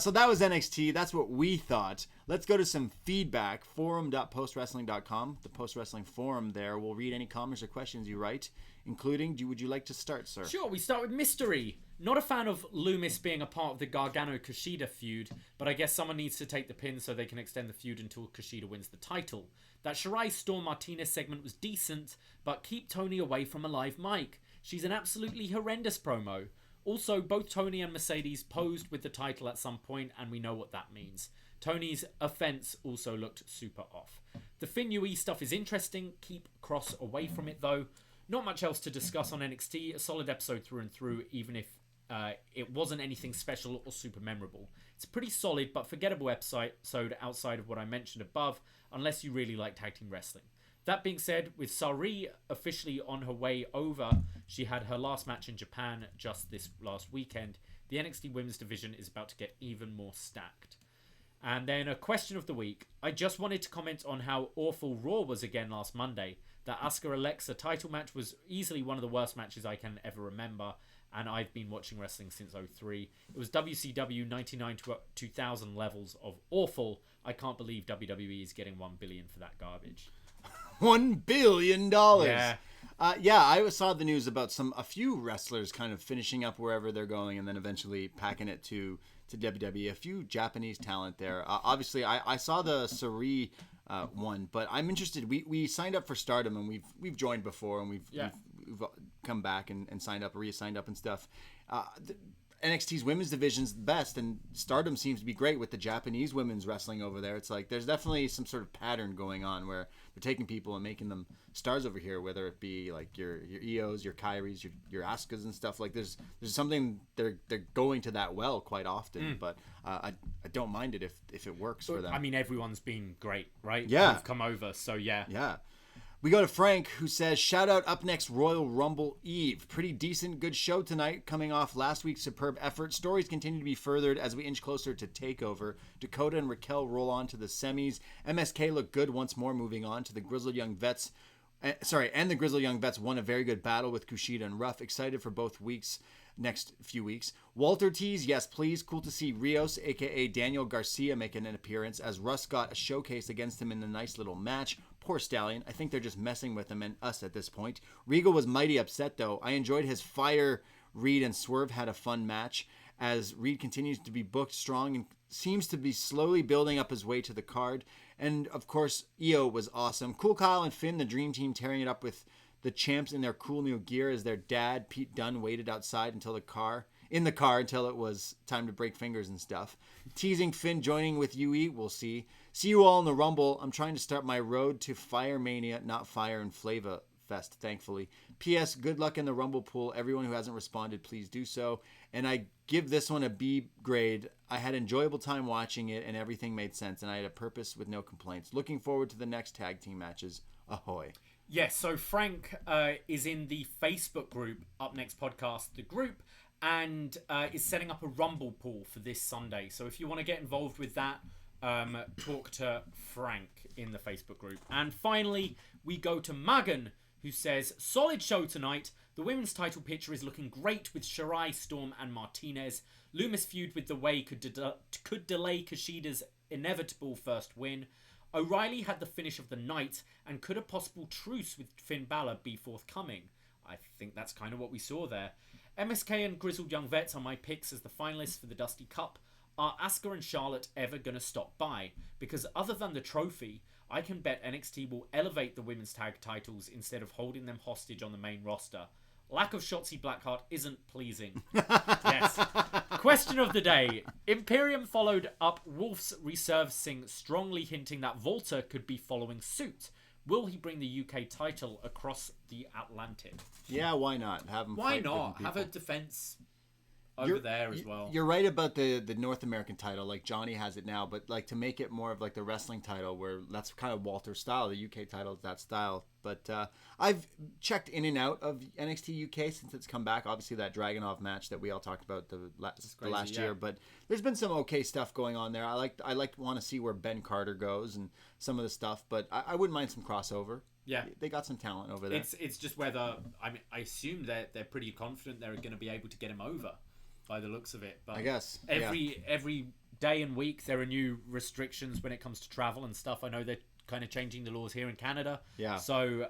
So that was NXT. That's what we thought. Let's go to some feedback. Forum.postwrestling.com. The Post Wrestling Forum there. We'll read any comments or questions you write, including, would you like to start, sir? Sure, we start with Mystery. Not a fan of Loomis being a part of the Gargano-Kushida feud, but I guess someone needs to take the pin so they can extend the feud until Kushida wins the title. That Shirai Storm Martinez segment was decent, but keep Toni away from a live mic. She's an absolutely horrendous promo. Also, both Toni and Mercedes posed with the title at some point, and we know what that means. Toni's offense also looked super off. The Finn UE stuff is interesting. Keep Cross away from it, though. Not much else to discuss on NXT. A solid episode through and through, even if it wasn't anything special or super memorable. It's a pretty solid but forgettable episode outside of what I mentioned above, unless you really like tag team wrestling. That being said, with Sari officially on her way over, she had her last match in Japan just this last weekend. The NXT Women's Division is about to get even more stacked. And then a question of the week. I just wanted to comment on how awful Raw was again last Monday. That Asuka-Alexa title match was easily one of the worst matches I can ever remember, and I've been watching wrestling since 2003. It was WCW 99 to 2000 levels of awful. I can't believe WWE is getting $1 billion for that garbage. $1 billion. Yeah. I saw the news about a few wrestlers kind of finishing up wherever they're going and then eventually packing it to WWE. A few Japanese talent there. Obviously, I saw the Sari one, but I'm interested. We signed up for Stardom and we've joined before and we've come back and reassigned up and stuff. NXT's women's division's the best, and Stardom seems to be great with the Japanese women's wrestling over there. It's like there's definitely some sort of pattern going on where they're taking people and making them stars over here, whether it be like your Ios, your Kairis, your Asukas and stuff. Like there's something they're going to that well quite often, but I don't mind it if it works for them. I mean, everyone's been great, right? Yeah. Who've come over, so yeah. Yeah. We go to Frank, who says, shout out UpNXT Royal Rumble Eve. Pretty decent, good show tonight, coming off last week's superb effort. Stories continue to be furthered as we inch closer to TakeOver. Dakota and Raquel roll on to the semis. MSK look good once more, moving on to the Grizzled Young Vets. And the Grizzled Young Vets won a very good battle with Kushida and Ruff. Excited for both next few weeks. Walter tease, yes please. Cool to see Rios, aka Daniel Garcia, making an appearance as Russ got a showcase against him in a nice little match. Poor Stallion. I think they're just messing with him and us at this point. Regal was mighty upset though. I enjoyed his fire. Reed and Swerve had a fun match as Reed continues to be booked strong and seems to be slowly building up his way to the card. And of course, Io was awesome. Cool Kyle and Finn, the dream team, tearing it up with the champs in their cool new gear as their dad, Pete Dunne, waited outside until until it was time to break fingers and stuff. Teasing Finn joining with UE, we'll see. See you all in the Rumble. I'm trying to start my road to Fire Mania, not Fire and Flava Fest, thankfully. P.S. Good luck in the Rumble pool. Everyone who hasn't responded, please do so. And I give this one a B grade. I had enjoyable time watching it and everything made sense, and I had a purpose with no complaints. Looking forward to the next tag team matches. Ahoy. Yes, so Frank is in the Facebook group, UpNXT Podcast, the group, and is setting up a Rumble pool for this Sunday. So if you want to get involved with that, talk to Frank in the Facebook group. And finally, we go to Magan, who says, solid show tonight. The women's title picture is looking great with Shirai, Storm, and Martinez. Loomis' feud with The Way could delay Kushida's inevitable first win. O'Reilly had the finish of the night, and could a possible truce with Finn Balor be forthcoming? I think that's kind of what we saw there. MSK and Grizzled Young Vets are my picks as the finalists for the Dusty Cup. are Asuka and Charlotte ever going to stop by? Because other than the trophy, I can bet NXT will elevate the women's tag titles instead of holding them hostage on the main roster. Lack of Shotzi Blackheart isn't pleasing. Yes. Question of the day. Imperium followed up Wolf's resurfacing, strongly hinting that Volta could be following suit. Will he bring the UK title across the Atlantic? Yeah, why not? Have him Why fight not? different people. Have a defense over there as well. You're right about the North American title, like Johnny has it now, but like to make it more of like the wrestling title, where that's kind of Walter's style. The UK title is that style. But I've checked in and out of NXT UK since it's come back. Obviously that Dragunov match that we all talked about the last year, but there's been some okay stuff going on there. I want to see where Ben Carter goes and some of the stuff, but I wouldn't mind some crossover. Yeah, they got some talent over there. It's just whether I assume that they're pretty confident they're going to be able to get him over. By the looks of it, but I guess every day and week there are new restrictions when it comes to travel and stuff. I know they're kind of changing the laws here in Canada. Yeah. So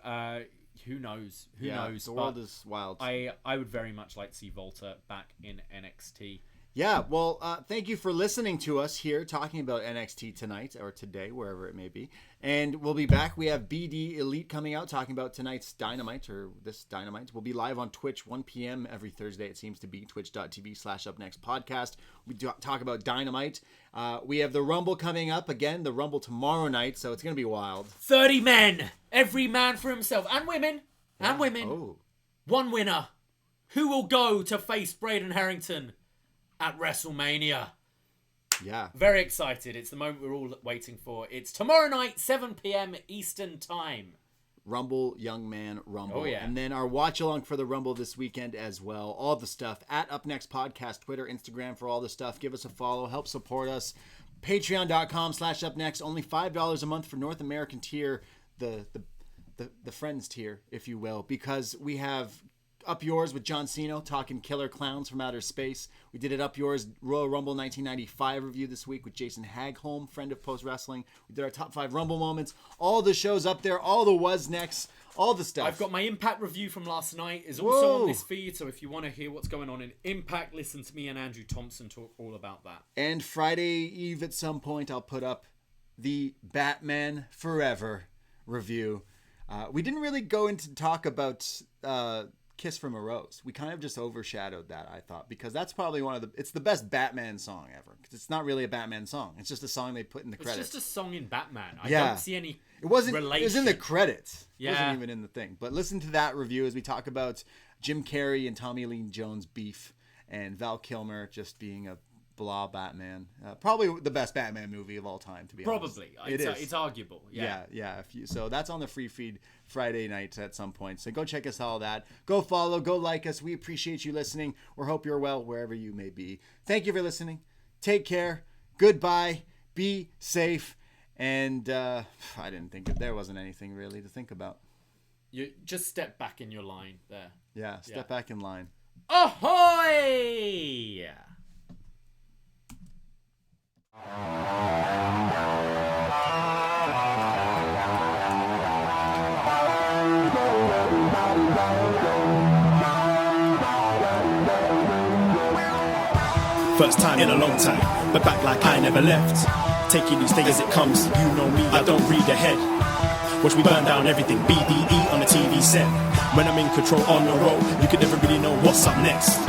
who knows? Who knows? The world is wild. I would very much like to see Volta back in NXT. Yeah, well, thank you for listening to us here talking about NXT tonight or today, wherever it may be. And we'll be back. We have BD Elite coming out talking about tonight's Dynamite or this Dynamite. We'll be live on Twitch 1 p.m. every Thursday, it seems to be, twitch.tv/upnextpodcast. We talk about Dynamite. We have the Rumble coming up again, the Rumble tomorrow night, so it's going to be wild. 30 men, every man for himself, and women, and women. Oh. One winner. Who will go to face Braden Herrington at WrestleMania? Yeah. Very excited. It's the moment we're all waiting for. It's tomorrow night, 7 p.m. Eastern Time. Rumble, Young Man, Rumble. Oh, yeah. And then our watch along for the Rumble this weekend as well. All the stuff at UpNext Podcast, Twitter, Instagram for all the stuff. Give us a follow. Help support us. Patreon.com/UpNext. Only $5 a month for North American tier, the Friends tier, if you will, because we have Up Yours with John Cena talking killer clowns from outer space. We did it Up Yours Royal Rumble 1995 review this week with Jason Hagholm, friend of Post Wrestling. We did our top 5 Rumble moments. All the shows up there, all the was next, all the stuff. I've got my Impact review from last night is also on this feed, so if you want to hear what's going on in Impact, listen to me and Andrew Thompson talk all about that. And Friday Eve at some point I'll put up the Batman Forever review. We didn't really go into talk about Kiss from a Rose. We kind of just overshadowed that, I thought, because that's probably it's the best Batman song ever. Because it's not really a Batman song. It's just a song they put in the credits. It's just a song in Batman. I don't see any relation. It was in the credits. Yeah. It wasn't even in the thing. But listen to that review as we talk about Jim Carrey and Tommy Lee Jones beef and Val Kilmer just being a blah Batman. Probably the best Batman movie of all time, to be honest. Probably. It's arguable. Yeah. So that's on the free feed Friday nights at some point. So go check us all that. Go follow. Go like us. We appreciate you listening. We hope you're well wherever you may be. Thank you for listening. Take care. Goodbye. Be safe. And I didn't think there wasn't anything really to think about. You just step back in your line there. Yeah, step back in line. Ahoy! First time in a long time, but back like I never left. Taking each day as it comes, you know me, I don't read ahead. Watch me burn down everything, BDE on the TV set. When I'm in control on the road, you could never really know what's up next.